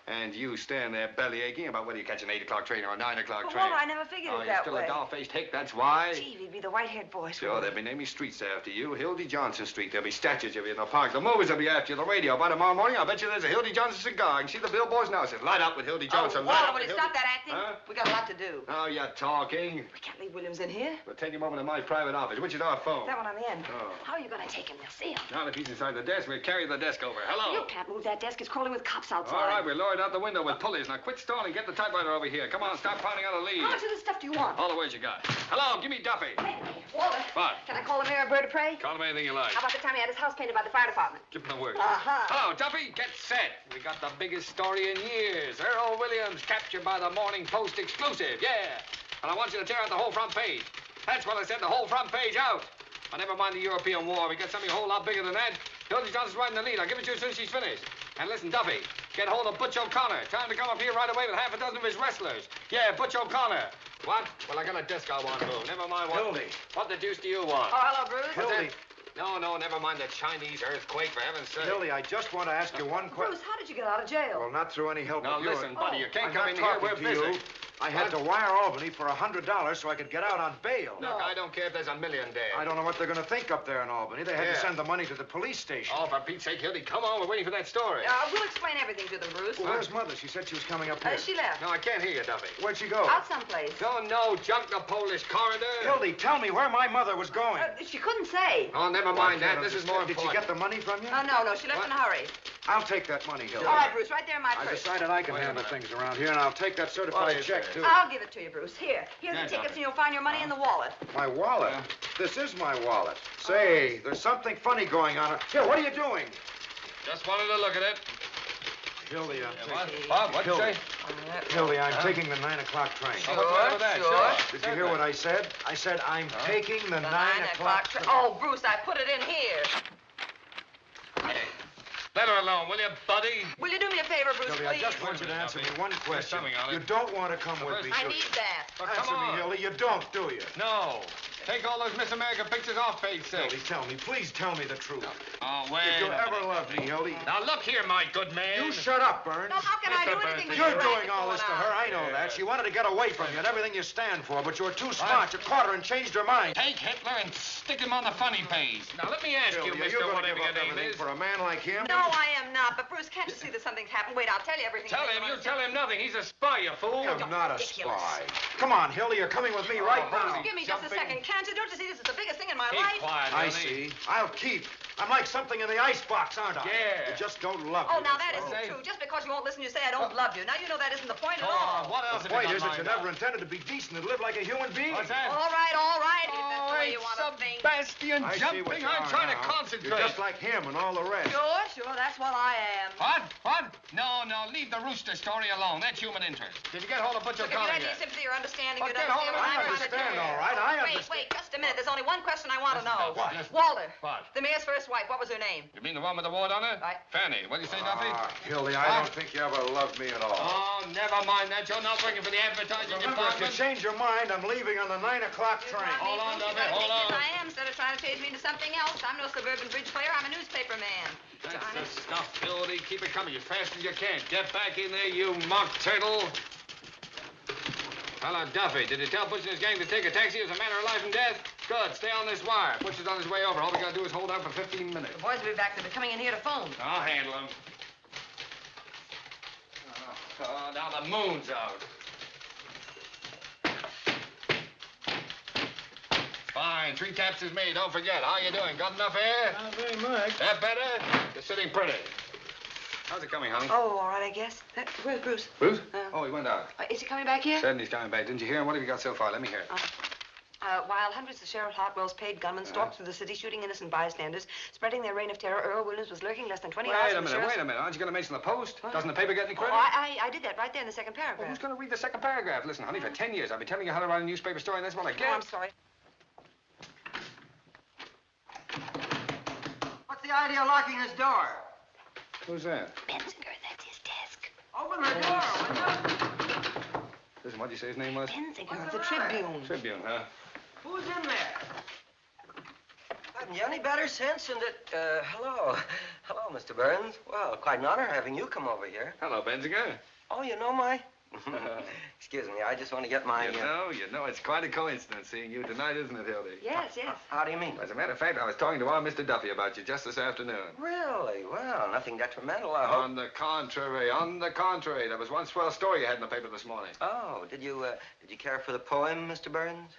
And you stand there belly aching about whether you catch an 8 o'clock train or a 9 o'clock But, train. Walter, I never figured it that still way. a doll-faced hick, that's why. Gee, we'd be the white-haired boys. Sure, they'll be naming streets after you. Hildy Johnson Street. There'll be statues of you in the park. The movies will be after you. The radio. By tomorrow morning, I'll bet you there's a Hildy Johnson cigar. You can see the billboards now. It says, light up with Hildy Johnson. Oh, Light Walter, up will with you Hildy... stop that acting? Huh? We got a lot to do. Now you're talking. We can't leave Williams in here. We'll take him over to my private office, which is our phone. That one I'm in. Oh. How are you going to take him? They'll see him. Now, if he's inside the desk, we'll carry the desk over. Hello. You can't move that desk. It's crawling with cops outside. All right, we'll lower it out the window with pulleys. Now, quit stalling. Get the typewriter over here. Come on, stop pounding out a lead. How much of this stuff do you want? All the words you got. Hello, give me Duffy. Walter. What? Can I call the mayor a bird of prey? Call him anything you like. How about the time he had his house painted by the fire department? Give him the word. Uh-huh. Hello, Duffy. Get set. We got the biggest story in years. Earl Williams captured by the Morning Post exclusive. Yeah. And I want you to tear out the whole front page. That's what I said, the whole front page out. But never mind the European war. We got something a whole lot bigger than that. Hildy Johnson's right in the lead. I'll give it to you as soon as she's finished. And listen, Duffy, get hold of Butch O'Connor. Tell him to come up here right away with half a dozen of his wrestlers. Yeah, Butch O'Connor. What? Well, I got a desk I want to move. Never mind what... Hildy. What the deuce do you want? Oh, hello, Bruce. Hildy. No, never mind the Chinese earthquake, for heaven's sake. Hildy, I just want to ask you one question. Bruce, how did you get out of jail? Well, not through any help Now, of yours. listen, buddy, you can't I'm come not in here. talking We're to busy. you. I had to wire Albany for $100 so I could get out on bail. Look, I don't care if there's $1 million there. I don't know what they're going to think up there in Albany. They had to send the money to the police station. Oh, for Pete's sake, Hildy, come on. We're waiting for that story. We'll explain everything to them, Bruce. Well, where's Mother? She said she was coming up here. She left. No, I can't hear you, Duffy. Where'd she go? Out someplace. Don't know, junk the Polish corridor. Hildy, tell me where my mother was going. She couldn't say. Oh, never mind that. This is more Did important. she get the money from you? No, she left in a hurry. I'll take that money, Hildy. All right, Bruce, right there in my I purse. decided I can handle things around here, and I'll take that certified check, too. I'll give it to you, Bruce. Here are the tickets, and you'll find your money in the wallet. My wallet? This is my wallet. Say, there's something funny going on. Here, what are you doing? Just wanted to look at it. Hildy, Bob, what'd you say? Hildy, I'm taking the 9 o'clock train. Sure, what's the matter with that? Did you hear what I said? I said I'm taking the 9 o'clock train. Oh, Bruce, I put it in here. Let her alone, will you, buddy? Will you do me a favor, Bruce, Hildy, please? I just want you to answer me one question. something on it. You don't want to come with me, I do need you? that. But Answer come on. me, Hildy. You don't, do you? No. Take all those Miss America pictures off page 6. Hildy, tell me. Please tell me the truth. Oh, wait. Did you ever love me, Hildy? Now, look here, my good man. You shut up, Burns. No, how can I do anything with You're your doing racket all this to going her. on? I know that. She wanted to get away from you and everything you stand for, but you were too smart. You caught her and changed her mind. Take Hitler and stick him on the funny page. Now, let me ask you, Hildy, Mr. you're going to Whatever give your up name everything is. for a man like him? No, I am not. But, Bruce, can't you see that something's happened? Wait, I'll tell you everything. Tell him. You tell him nothing. He's a spy, you fool. I'm not a ridiculous. spy. Come on, Hildy, you're coming with me right now. Give me just a second, can't you? Don't you see this is the biggest thing in my Keep life? quiet, I Hildy. see. I'll keep. I'm like something in the icebox, aren't I? Yeah. You just don't love Oh, me. now that's that all. isn't true. Just because you won't listen, you say I don't love you. Now you know that isn't the point at Oh, all. what else The have you point is got that you lined never up? intended to be decent and live like a human being. What's that? All right, if that's the way you want to think. Sebastian I see jumping. what you I'm are trying to now. concentrate. You're just like him and all the rest. Sure, that's what I am. What? No, leave the rooster story alone. That's human interest. Did you get hold of Butcher Look, if you Conner had any yet? sympathy or understanding, Well, you'd get hold of understand it. what I'm trying to do. I understand, all right. I understand. Wait, just a minute. There's only one question I want to know. What? Walter. What? The mayor's first wife. What was her name? You mean the one with the wart on her? Right. Fanny. What do you say, Duffy? Hildy, I don't think you ever loved me at all. Oh, never mind that. You're not working for the advertising Remember, if you department. change your mind, I'm leaving on the 9 o'clock train. Hold on, Duffy. You Hold gotta take on. this I am instead of trying to change me into something else. I'm no suburban bridge player. I'm a newspaper man. That's the stuff, Hildy. Keep it coming as fast as you can. Get back in there, you mock turtle. Hello, Duffy. Did you tell Butch and his gang to take a taxi as a matter of life and death? Good. Stay on this wire. Butch is on his way over. All we gotta do is hold out for 15 minutes. The boys will be back. They'll be coming in here to phone. I'll handle him. Oh, now the moon's out. Fine. 3 taps is made. Don't forget. How you doing? Got enough air? Not very much. That better? You're sitting pretty. How's it coming, honey? Oh, all right, I guess. Where's Bruce? Bruce? Oh, he went out. Is he coming back here? Said he's coming back. Didn't you hear him? What have you got so far? Let me hear it. While hundreds of Sheriff Hartwell's paid gunmen stalked through the city, shooting innocent bystanders, spreading their reign of terror, Earl Williams was lurking less than 20 hours from the sheriff's... Wait a minute. Aren't you going to mention the Post? Doesn't the paper get any credit? Oh, I did that right there in the second paragraph. Well, who's going to read the second paragraph? Listen, honey, for 10 years I've been telling you how to write a newspaper story, and that's what I get. Oh, I'm sorry. What's the idea of locking this door? Who's that? Benzinger, that's his desk. Open the door, will you? Listen, what'd you say his name was? Benzinger of the Tribune. Tribune, huh? Who's in there? Haven't you any better sense than that... hello. Hello, Mr. Burns. Well, quite an honor having you come over here. Hello, Benzinger. Oh, you know my... Excuse me, I just want to get my... You know, it's quite a coincidence seeing you tonight, isn't it, Hildy? Yes. How do you mean? As a matter of fact, I was talking to our Mr. Duffy about you just this afternoon. Really? Well, nothing detrimental, I hope. On the contrary. There was one swell story you had in the paper this morning. Oh, did you care for the poem, Mr. Burns?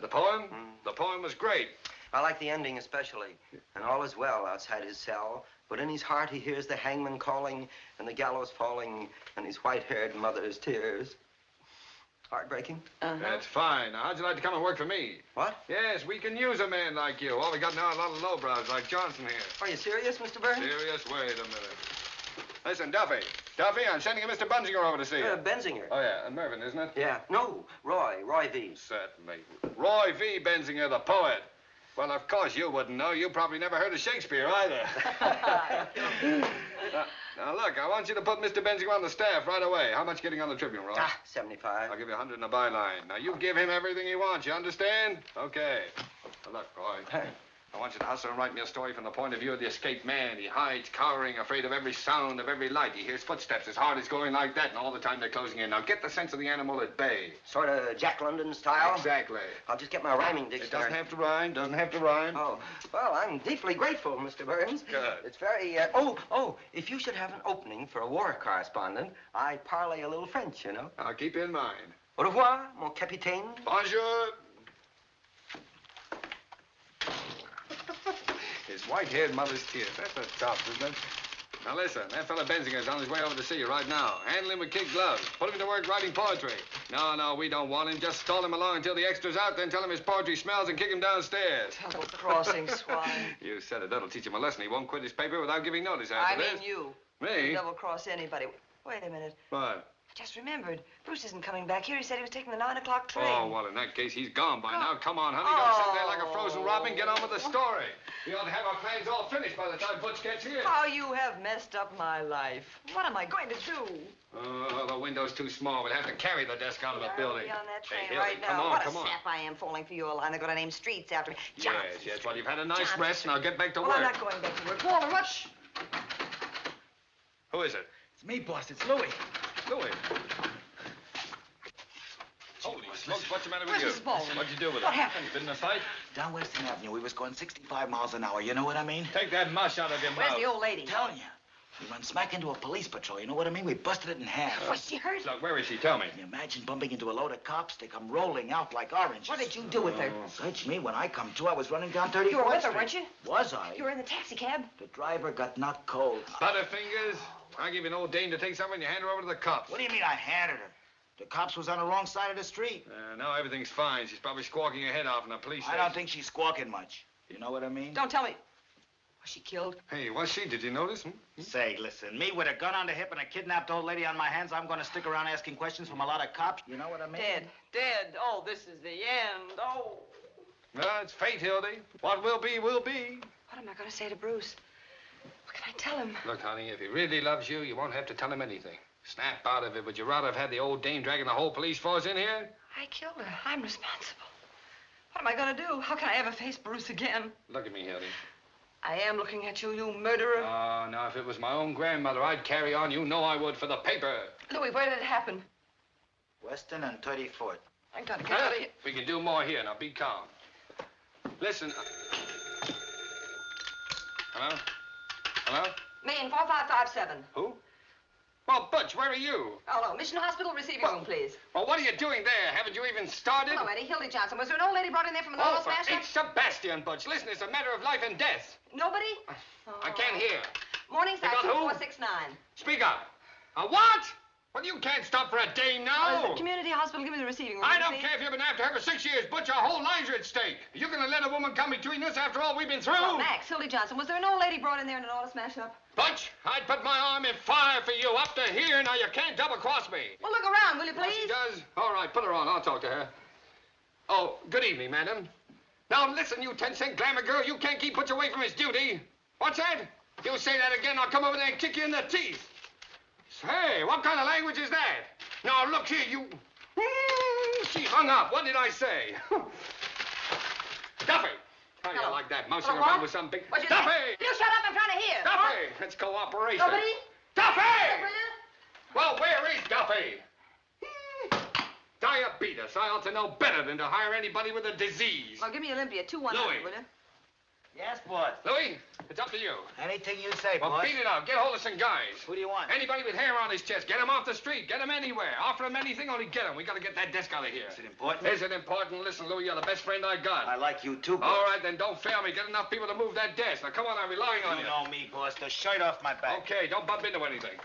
The poem? The poem was great. I like the ending especially. And all is well outside his cell, but in his heart he hears the hangman calling and the gallows falling and his white-haired mother's tears. Heartbreaking? That's fine. Now, how'd you like to come and work for me? What? Yes, we can use a man like you. All we got now are a lot of lowbrows like Johnson here. Are you serious, Mr. Burns? Serious? Wait a minute. Listen, Duffy, I'm sending a Mr. Bunzinger over to see you. Benzinger. Oh, yeah, and Mervyn, isn't it? Yeah. No, Roy V. Certainly. Roy V. Benzinger, the poet. Well, of course you wouldn't know. You probably never heard of Shakespeare either. Now, look, I want you to put Mr. Benzinger on the staff right away. How much getting on the Tribune, Roy? 75. I'll give you 100 in the byline. Now, you give him everything he wants, you understand? Okay. Now, look, Roy. I want you to hustle and write me a story from the point of view of the escaped man. He hides, cowering, afraid of every sound, of every light. He hears footsteps. His heart is going like that, and all the time they're closing in. Now get the sense of the animal at bay. Sort of Jack London style? Exactly. I'll just get my rhyming It dictionary. doesn't have to rhyme, doesn't have to rhyme. Oh, well, I'm deeply grateful, Mr. Burns. Good. It's very, if you should have an opening for a war correspondent, I parlay a little French, you know. I'll keep you in mind. Au revoir, mon capitaine. Bonjour. His white-haired mother's tears. That's the top, isn't it? Now listen, that fella Benzinger's on his way over to see you right now. Handle him with kid gloves. Put him to work writing poetry. No, we don't want him. Just stall him along until the extra's out, then tell him his poetry smells and kick him downstairs. Double-crossing swine. You said it. That'll teach him a lesson. He won't quit his paper without giving notice after this. I mean you. Me? Double-cross anybody. Wait a minute. What? I just remembered. Bruce isn't coming back here. He said he was taking the 9 o'clock train. Oh, well, in that case, he's gone by now. Come on, honey. Don't sit there like a frozen robin. Get on with the story. We ought to have our plans all finished by the time Butch gets here. How you have messed up my life. What am I going to do? Oh, the window's too small. We'll have to carry the desk out of the building. I'll be on that train Hey, right Hildy, now. Come on. What a sap I am falling for you a line. They're going to name streets after me. Yes. Well, you've had a nice rest. Now get back to Well, work. I'm not going back to work. Walter, what? Who is it? It's me, boss. It's Louis. Louis. Holy smokes, what's the matter with Where's you? Mrs. Baldwin? What'd you do with her? What happened? Been in a fight? Down Western Avenue, we was going 65 miles an hour. You know what I mean? Take that mush out of your Where's mouth. the old lady? Telling you. We run smack into a police patrol. You know what I mean? We busted it in half. Was she hurt? Look, where is she? Tell me. Can you imagine bumping into a load of cops? They come rolling out like oranges. What did you do with her? Search me. When I come to, I was running down 34th You were with her, Street. weren't you? Was I? You were in the taxi cab? The driver got knocked cold. Butterfingers. I'll give you an old dame to take something and you hand her over to the cops. What do you mean I handed her? The cops was on the wrong side of the street. No, everything's fine. She's probably squawking her head off in the police I station. don't think she's squawking much. You know what I mean? Don't tell me. Was she killed? Hey, was she? Did you notice? Say, listen, me with a gun on the hip and a kidnapped old lady on my hands, I'm going to stick around asking questions from a lot of cops. You know what I mean? Dead. Oh, this is the end. Oh. No, it's fate, Hildy. What will be, will be. What am I going to say to Bruce? What can I tell him? Look, honey, if he really loves you, you won't have to tell him anything. Snap out of it. Would you rather have had the old dame dragging the whole police force in here? I killed her. I'm responsible. What am I going to do? How can I ever face Bruce again? Look at me, Hildy. I am looking at you, you murderer. Oh, now, if it was my own grandmother, I'd carry on. You know I would for the paper. Louis, where did it happen? Western and 34th. I got to get out of here. We can do more here. Now, be calm. Listen. Hello? Hello? Main 4557. Who? Well, Butch, where are you? Oh, no. Mission Hospital receiving room, please. Well, what are you doing there? Haven't you even started? Hello, Eddie. Hildy Johnson. Was there an old lady brought in there from an Oh, oil for smash? H. Sebastian, Butch. Listen, it's a matter of life and death. Nobody? I can't hear. Morning, They got sir. who? 2469. Speak up. A what? Well, you can't stop for a dame now. Community hospital. Give me the receiving room. I don't please. care if you've been after her for 6 years, Butch. Our whole lives are at stake. You're going to let a woman come between us after all we've been through? Oh, Max, Hildy Johnson. Was there an old lady brought in there in an auto smash-up? Butch, I'd put my arm in fire for you up to here. Now, you can't double-cross me. Well, look around, will you, Well, please? she does? All right, put her on. I'll talk to her. Oh, good evening, madam. Now, listen, you 10-cent glamour girl. You can't keep Butch away from his duty. What's that? You say that again, I'll come over there and kick you in the teeth. Say, what kind of language is that? Now, look here, you... She hung up. What did I say? Duffy! How do you like that? Mousing Hello, around what? with some big... What'd you Duffy! say? You shut up. I'm trying to hear. Duffy! That's cooperation. Nobody? Duffy! Will you? Well, where is Duffy? Diabetes. I ought to know better than to hire anybody with a disease. Well, give me Olympia. 2-1, Louis. will you? Yes, boss. Louis, it's up to you. Anything you say, Well, boss. beat it out. Get hold of some guys. Who do you want? Anybody with hair on his chest. Get him off the street. Get him anywhere. Offer him anything, only get him. We got to get that desk out of here. Is it important? Is it important? Listen, Louis, you're the best friend I got. I like you too, boss. All right, then don't fail me. Get enough people to move that desk. Now, come on, I'm relying on you. You know me, boss. The shirt off my back. Okay, don't bump into anything.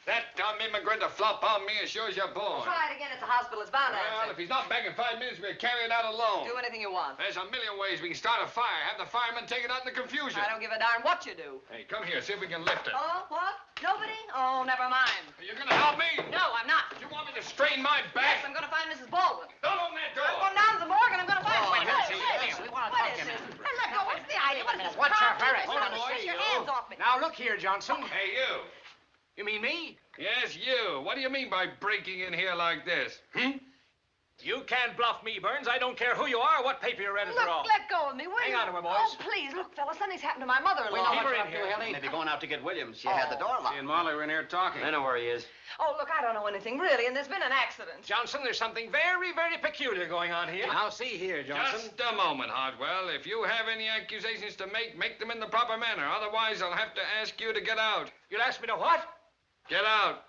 That dumb immigrant to flop on me as sure as you're born. Try it again. It's a hospital. It's bound to Well, answer. if he's not back in 5 minutes, we'll carry it out alone. Do anything you want. There's a million ways we can start a fire. Have the firemen take it out in the confusion. I don't give a darn what you do. Hey, come here. See if we can lift it. Oh, what? Nobody? Oh, never mind. You're going to help me? No, I'm not. You want me to strain my back? Yes, I'm going to find Mrs. Baldwin. Don't open that door. I'm going down to the morgue and I'm going to find her. wait a minute, Susie. We want to talk to you a minute. Hey, let go. What's the idea? What is this? What's your hurry? Hold on, boy, Get your you. hands off me. Now, look here, Johnson. Hey, you. You mean me? Yes, you. What do you mean by breaking in here like this? You can't bluff me, Burns. I don't care who you are or what paper you read it Look, for all. let go of me, will you? Hang on to her, boys. Oh, please, look, fella, something's happened to my mother-in-law. We know Keep what her you're in up to, here. Hildy. Maybe going out to get Williams. She Oh. had the door locked. She and Molly were in here talking. I know where he is. Oh, look, I don't know anything, really, and there's been an accident. Johnson, there's something very, very peculiar going on here. Now, see here, Johnson. Just a moment, Hartwell. If you have any accusations to make them in the proper manner. Otherwise, I'll have to ask you to get out. You'll ask me to what? Get out.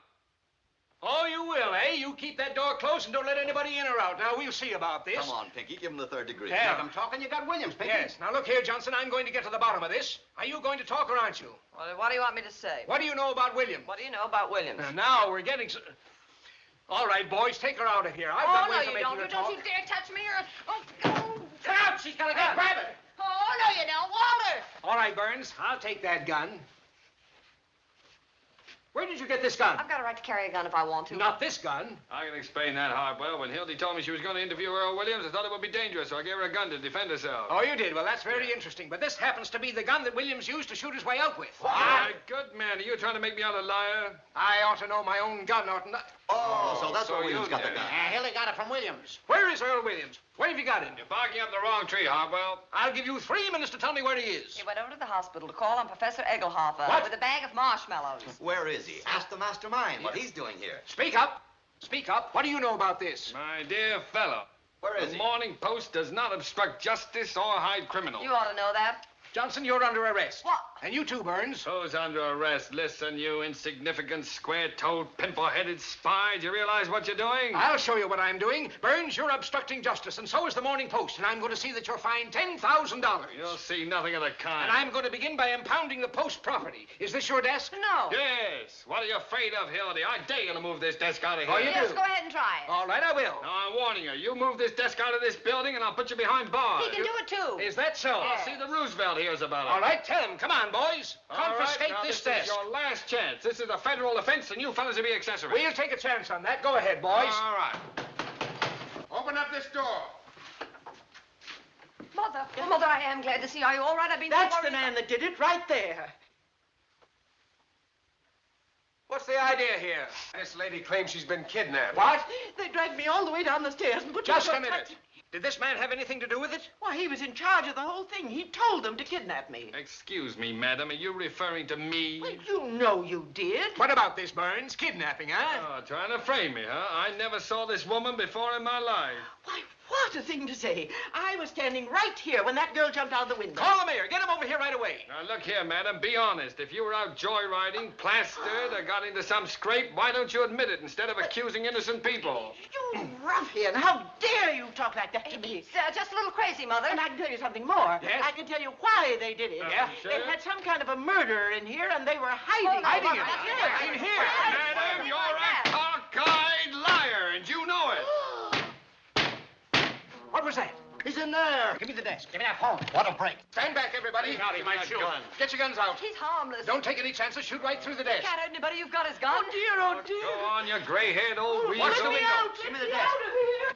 Oh, you will, eh? You keep that door closed and don't let anybody in or out. Now, we'll see about this. Come on, Pinky, give him the third degree. Yeah. I'm talking, you got Williams, Pinky. Yes. Now, look here, Johnson. I'm going to get to the bottom of this. Are you going to talk or aren't you? Well, what do you want me to say? What do you know about Williams? What do you know about Williams? Now we're getting... All right, boys, take her out of here. I've got no, ways of you making don't. her You talk. don't you dare touch me or... Oh, Get out! She's got a gun. Grab it. Oh, no, you don't. Walter! All right, Burns, I'll take that gun. Where did you get this gun? I've got a right to carry a gun if I want to. Not this gun. I can explain that, Hartwell. When Hildy told me she was going to interview Earl Williams, I thought it would be dangerous, so I gave her a gun to defend herself. Oh, you did? Well, that's very interesting. But this happens to be the gun that Williams used to shoot his way out with. Good man. Are you trying to make me out a liar? I ought to know my own gun, oughtn't I? Oh, so that's where Williams got the gun. Hildy got it from Williams. Where is Earl Williams? Where have you got him? You're barking up the wrong tree, Hartwell. I'll give you 3 minutes to tell me where he is. He went over to the hospital to call on Professor Egelhofer What? with a bag of marshmallows. Where is he? Ask the mastermind what he's doing here. Speak up. Speak up. What do you know about this? My dear fellow. Where is the he? Morning Post does not obstruct justice or hide criminals. You ought to know that. Johnson, you're under arrest. What? And you too, Burns. Who's under arrest? Listen, you insignificant, square-toed, pimple-headed spy. Do you realize what you're doing? I'll show you what I'm doing. Burns, you're obstructing justice, and so is the Morning Post, and I'm going to see that you're fined $10,000. You'll see nothing of the kind. And I'm going to begin by impounding the Post property. Is this your desk? No. Yes. What are you afraid of, Hildy? I dare you to move this desk out of here. Oh, you Yes, do? go ahead and try it. All right, I will. Now, I'm warning you. You move this desk out of this building, and I'll put you behind bars. He can do it, too. Is that so? I'll see the Roosevelt hears about it. All right, tell him. Come on, boys. All Confiscate right, now, this this desk. is your last chance. This is a federal offense, and you fellas will be accessories. We'll take a chance on that. Go ahead, boys. All right. Open up this door. Mother, Mother, I am glad to see you. Are you all right? I've been so That's the worried. man that did it right there. What's the idea here? This lady claims she's been kidnapped. What? They dragged me all the way down the stairs and put me Just into a minute. Did this man have anything to do with it? Why, he was in charge of the whole thing. He told them to kidnap me. Excuse me, madam. Are you referring to me? Well, you know you did. What about this, Burns? Kidnapping, huh? Oh, trying to frame me, huh? I never saw this woman before in my life. Why, what a thing to say. I was standing right here when that girl jumped out of the window. Call the mayor. Get him over here right away. Now, look here, madam. Be honest. If you were out joyriding, plastered, or got into some scrape, why don't you admit it instead of accusing innocent people? You ruffian. How dare you talk like that to me? He's just a little crazy, Mother. And I can tell you something more. Yes? I can tell you why they did it. Yeah? They had some kind of a murderer in here, and they were hiding. Hiding him. him? In here? Madam, you're a cockeyed liar, and you know it. What was that? He's in there. Give me the desk. Give me that phone. What a break. Stand back, everybody. He might shoot. Get your guns out. He's harmless. Don't take any chances. Shoot right through the desk. Can't hurt anybody. You've got his gun. Oh, dear, oh, dear. Go on, you gray-haired old weasel. Watch the window. Give me the desk.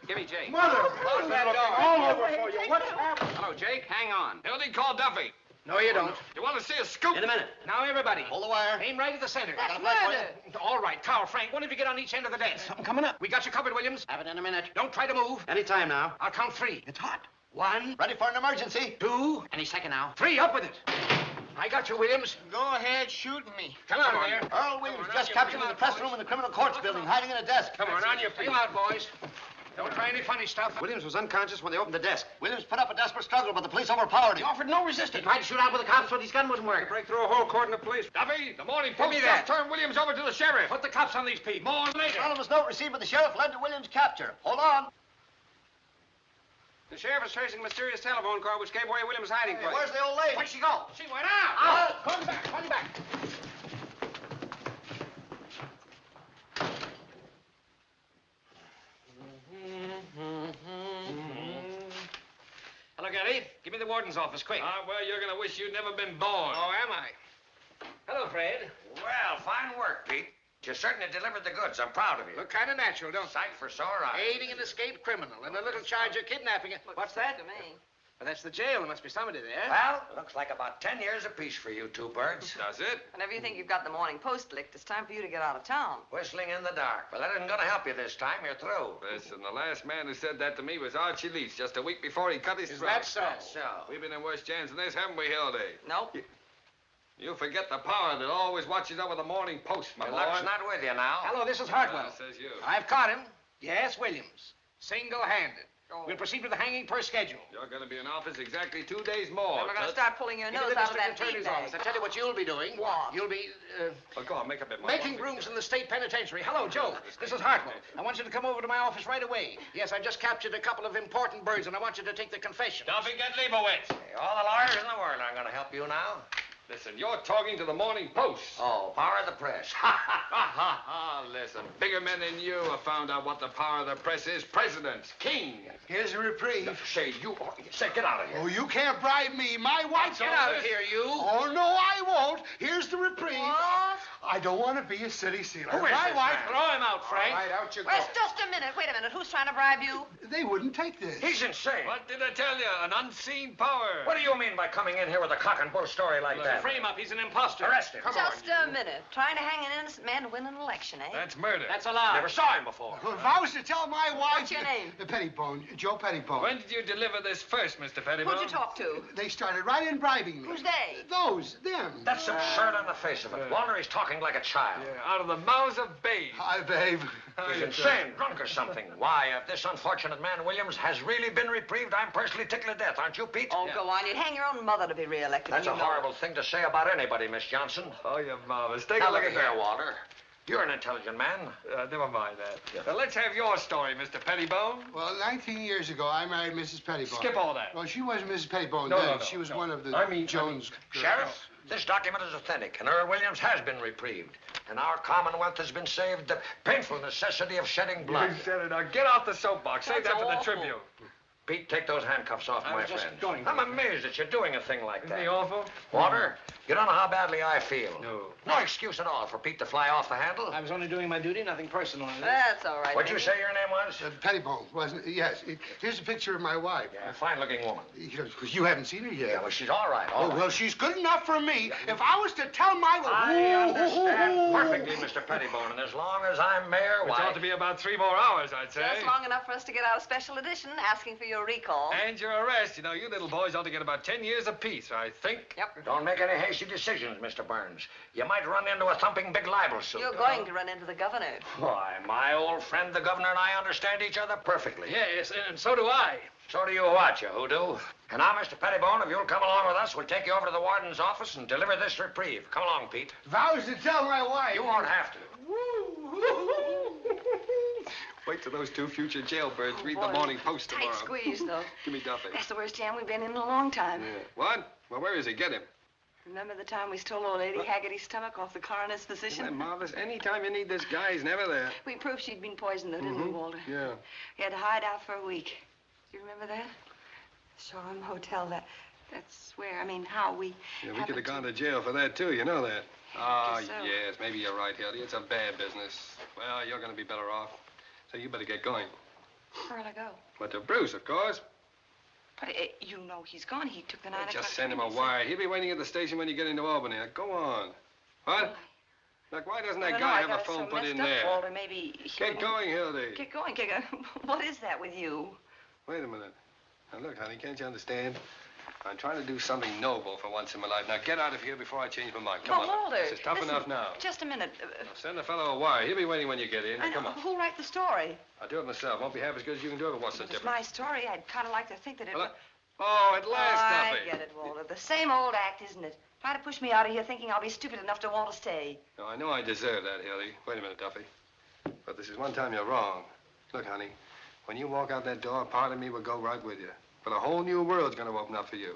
Give me Jake. Mother! Close that door. All over for you. What's happened? Hello, Jake. Hang on. Hildy, call Duffy. No, you don't. You want to see a scoop? In a minute. Now, everybody. Hold the wire. Aim right at the center. That's murder. All right, Carl, Frank, one of you get on each end of the desk. Something coming up. We got you covered, Williams. Have it in a minute. Don't try to move. Any time now. I'll count 3. It's hot. 1, Ready for an emergency. 2, Any second now. 3. Up with it. I got you, Williams. Go ahead, shoot me. Come on, there. Earl Williams just captured in the press room in the criminal courts building, hiding in a desk. Come on your feet. Come out, boys. Don't try any funny stuff. Williams was unconscious when they opened the desk. Williams put up a desperate struggle, but the police overpowered He him. offered no resistance. He tried to shoot out with the cops, but his gun wouldn't work. Break through a whole court in the police. Duffy, the Morning Give Post me that. just turned Williams over to the sheriff. Put the cops on these people. More later. Anonymous note received by the sheriff led to Williams' capture. Hold on. The sheriff is tracing a mysterious telephone call which gave away Williams' hiding place. Where's the old lady? Where'd she go? She went out. Out. Come back. Come back. Hello, Cary. Give me the warden's office, quick. Well, you're going to wish you'd never been born. Oh, am I? Hello, Fred. Well, fine work, Pete. You certainly delivered the goods. I'm proud of you. Look kind of natural, don't Sight for sore eyes. Aiding an escaped criminal and a little charge of kidnapping. What's that? To me. Well, that's the jail. There must be somebody there. Well, looks like about 10 years apiece for you two birds. Does it? Whenever you think you've got the Morning Post licked, it's time for you to get out of town. Whistling in the dark. But that isn't going to help you this time. You're through. Listen, the last man who said that to me was Archie Leach just a week before he cut his throat. That so? That's so. We've been in worse jams than this, haven't we, Hildy? Nope. You forget the power that always watches over the Morning Post, my Your boy. luck's not with you now. Hello, this is Hartwell. Says you. I've caught him. Yes, Williams. Single-handed. We'll proceed with the hanging per schedule. You're going to be in office exactly 2 days more. Then we're going to Toots. start pulling your Give me nose the out of district that attorney's feed office. bag. I tell you what you'll be doing. What? You'll be Well, go on, make up your mind. making rooms in the state penitentiary. Hello, Joe. This is Hartwell. I want you to come over to my office right away. Yes, I just captured a couple of important birds, and I want you to take the confession. Don't forget Leibowitz. Hey, all the lawyers in the world aren't going to help you now. Listen, you're talking to the Morning Post. Oh, power of the press. Listen, bigger men than you have found out what the power of the press is. Presidents, king. Here's a reprieve. Say, get out of here. Oh, you can't bribe me. My wife's... Get out of here, you. Oh, no, I won't. Here's the reprieve. What? I don't want to be a city sealer. Who is My this wife... man? Throw him out, Frank. All right, out you go. Wait, just a minute. Wait a minute. Who's trying to bribe you? They wouldn't take this. He's insane. What did I tell you? An unseen power. What do you mean by coming in here with a cock and bull story like that? Frame up. He's an imposter. Arrest him. Just a minute. Trying to hang an innocent man to win an election, eh? That's murder. That's a lie. Never saw him before. Well, if I was to tell my wife... What's your name? Pettibone. Joe Pettibone. When did you deliver this first, Mr. Pettibone? Who'd you talk to? They started right in bribing me. Who's they? Them. That's absurd on the face of it. Walter, he's talking like a child. Yeah, out of the mouths of babes. Hi, babe. He's insane, drunk or something. Why, if this unfortunate man, Williams, has really been reprieved, I'm personally tickled to death, aren't you, Pete? Oh, go on. You'd hang your own mother to be reelected. That's you a know horrible thing to say about anybody, Miss Johnson. Oh, you're marvelous. Take Now, a look look at here, Walter. You're an intelligent man. Never mind that. Now, let's have your story, Mr. Pettibone. Well, 19 years ago, I married Mrs. Pettibone. Skip all that. Well, she wasn't Mrs. Pettibone No, then. no. She was one of the Jones girls. Sheriff, this document is authentic, and Earl Williams has been reprieved. And our Commonwealth has been saved the painful necessity of shedding blood. You said it. Now, get off the soapbox. Save That's that for the awful. Tribune. Pete, take those handcuffs off, I my was just friend. going to. I'm amazed that you're doing a thing like Isn't that. he awful? Walter, you don't know how badly I feel. No. No excuse at all for Pete to fly off the handle. I was only doing my duty, nothing personal. That's all right. What'd you baby. say your name was? Pettibone, wasn't it? Yes. Here's a picture of my wife. Yeah, fine-looking woman. You haven't seen her yet. Yeah, well, she's all right. Oh, well, she's good enough for me. If I was to tell my... I understand perfectly, Mr. Pettibone, and as long as I'm mayor, Which why... ought to be about 3 more hours, I'd say. Just long enough for us to get out a special edition asking for your recall. And your arrest. You know, you little boys ought to get about 10 years apiece, I think. Yep. Don't make any hasty decisions, Mr. Burns. You might run into a thumping big libel suit. You're going to run into the governor. Why, my old friend, the governor, and I understand each other perfectly. Yes, and so do I. So do you what, you hoodoo? And now, Mr. Pettibone, if you'll come along with us, we'll take you over to the warden's office and deliver this reprieve. Come along, Pete. If I was to tell my wife... You won't have to. Wait till those 2 future jailbirds read boy. the Morning Post tomorrow. Tight squeeze, though. Give me Duffy. That's the worst jam we've been in a long time. Yeah. What? Well, where is he? Get him. Remember the time we stole old Lady Haggerty's stomach off the coroner's physician? Isn't that marvelous? Anytime you need this guy, he's never there. We proved she'd been poisoned, though, didn't we, Walter? Yeah. We had to hide out for a week. Do you remember that? Shoreham Hotel, that's where, how we... Yeah, we could have gone to jail for that, too. You know that. Ah, guess so. yes. Maybe you're right, Hildy. It's a bad business. Well, you're going to be better off. So you better get going. Where'll I go? But to Bruce, of course. But you know he's gone. He took the 9 o'clock Just send him a train, wire. He'll be waiting at the station when you get into Albany. Now, go on. What? Look, why doesn't I that don't know, guy I have got a it phone so put messed in up, there? Walter, maybe... Get going, Hildy. Get going. What is that with you? Wait a minute. Now, look, honey, can't you understand? I'm trying to do something noble for once in my life. Now, get out of here before I change my mind. Come But on. Walter, This is tough listen, enough now. Just a minute. Now, send the fellow a wire. He'll be waiting when you get in. I know. Come on. Who'll write the story? I'll do it myself. Won't be half as good as you can do it, but what's the If it's difference? my story, I'd kind of like to think that it... Hello? Oh, at last, I Duffy. get it, Walter. The same old act, isn't it? Try to push me out of here thinking I'll be stupid enough to want to stay. No, I know I deserve that, Hildy. Wait a minute, Duffy. But this is one time you're wrong. Look, honey, when you walk out that door, part of me will go right with you. But a whole new world's going to open up for you.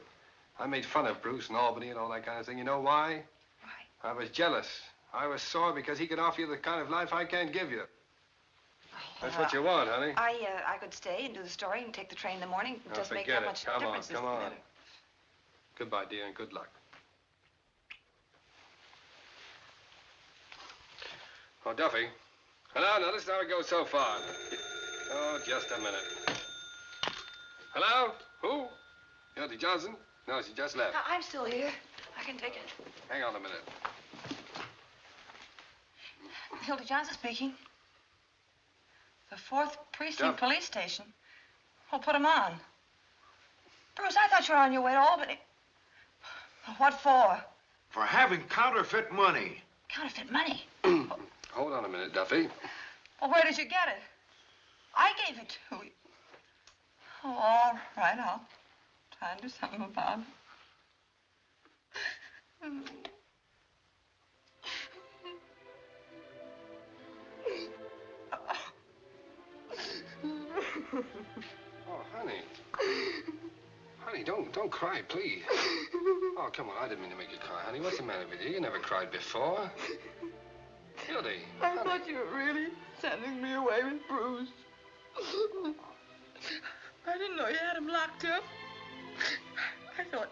I made fun of Bruce and Albany and all that kind of thing. You know why? Why? I was jealous. I was sore because he could offer you the kind of life I can't give you. That's what you want, honey. I could stay and do the story and take the train in the morning. It Now, doesn't make forget that it. much Come on, difference. come does it? on. Goodbye, dear, and good luck. Oh, Duffy. Hello? Now, this is how it goes so far. Oh, just a minute. Hello? Who? Hildy Johnson? No, she just left. I'm still here. I can take it. Hang on a minute. Hildy Johnson speaking. The 4th Precinct Police Station. Well, put him on. Bruce, I thought you were on your way to Albany. What for? For having counterfeit money. Counterfeit money? Hold on a minute, Duffy. Well, where did you get it? I gave it to you. Oh, all right, I'll try and do something about it. Oh, honey. Honey, don't cry, please. Oh, come on, I didn't mean to make you cry, honey. What's the matter with you? You never cried before. Hildy. I thought you were really sending me away with Bruce. I didn't know you had him locked up. I thought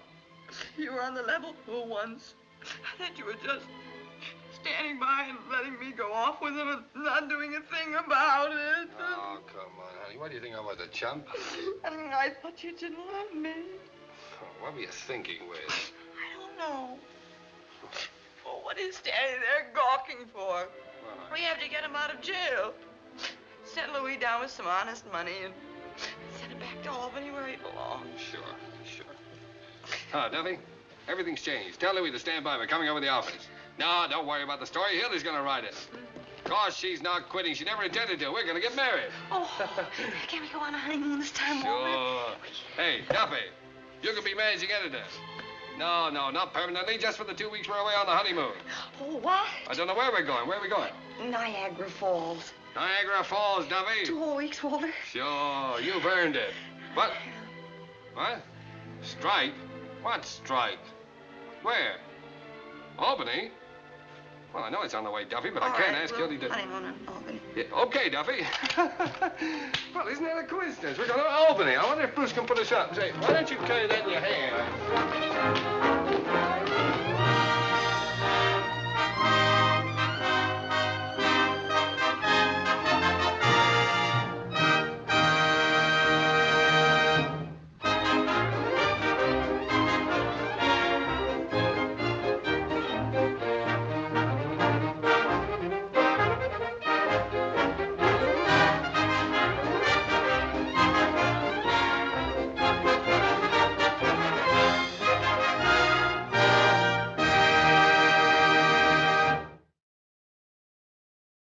you were on the level for once. I thought you were just standing by and letting me go off with him and not doing a thing about it. Oh, come on, honey. What do you think I was, a chump? I thought you didn't love me. Oh, what were you thinking, Wiz? I don't know. Well, what are you standing there gawking for? We have to get him out of jail. Send Louis down with some honest money and send him back to Albany where he belongs. Sure. Duffy, everything's changed. Tell Louis to stand by. We're coming over the office. No, don't worry about the story. Hildy's gonna write it. Of course, she's not quitting. She never intended to. We're gonna get married. Oh, can we go on a honeymoon this time, Walter? Sure. Hey, Duffy, you can be managing editor. No, not permanently, just for the 2 weeks we're away on the honeymoon. Oh, what? I don't know where we're going. Where are we going? Niagara Falls. Niagara Falls, Duffy. 2 whole weeks, Walter. Sure, you've earned it. What? Strike? What strike? Where? Albany? Well, I know it's on the way, Duffy, but I can't ask Hildy to... Honeymoon in Albany. Yeah, okay, Duffy. Well, isn't that a coincidence? We're going to Albany. I wonder if Bruce can put us up. Say, why don't you carry that in your hand?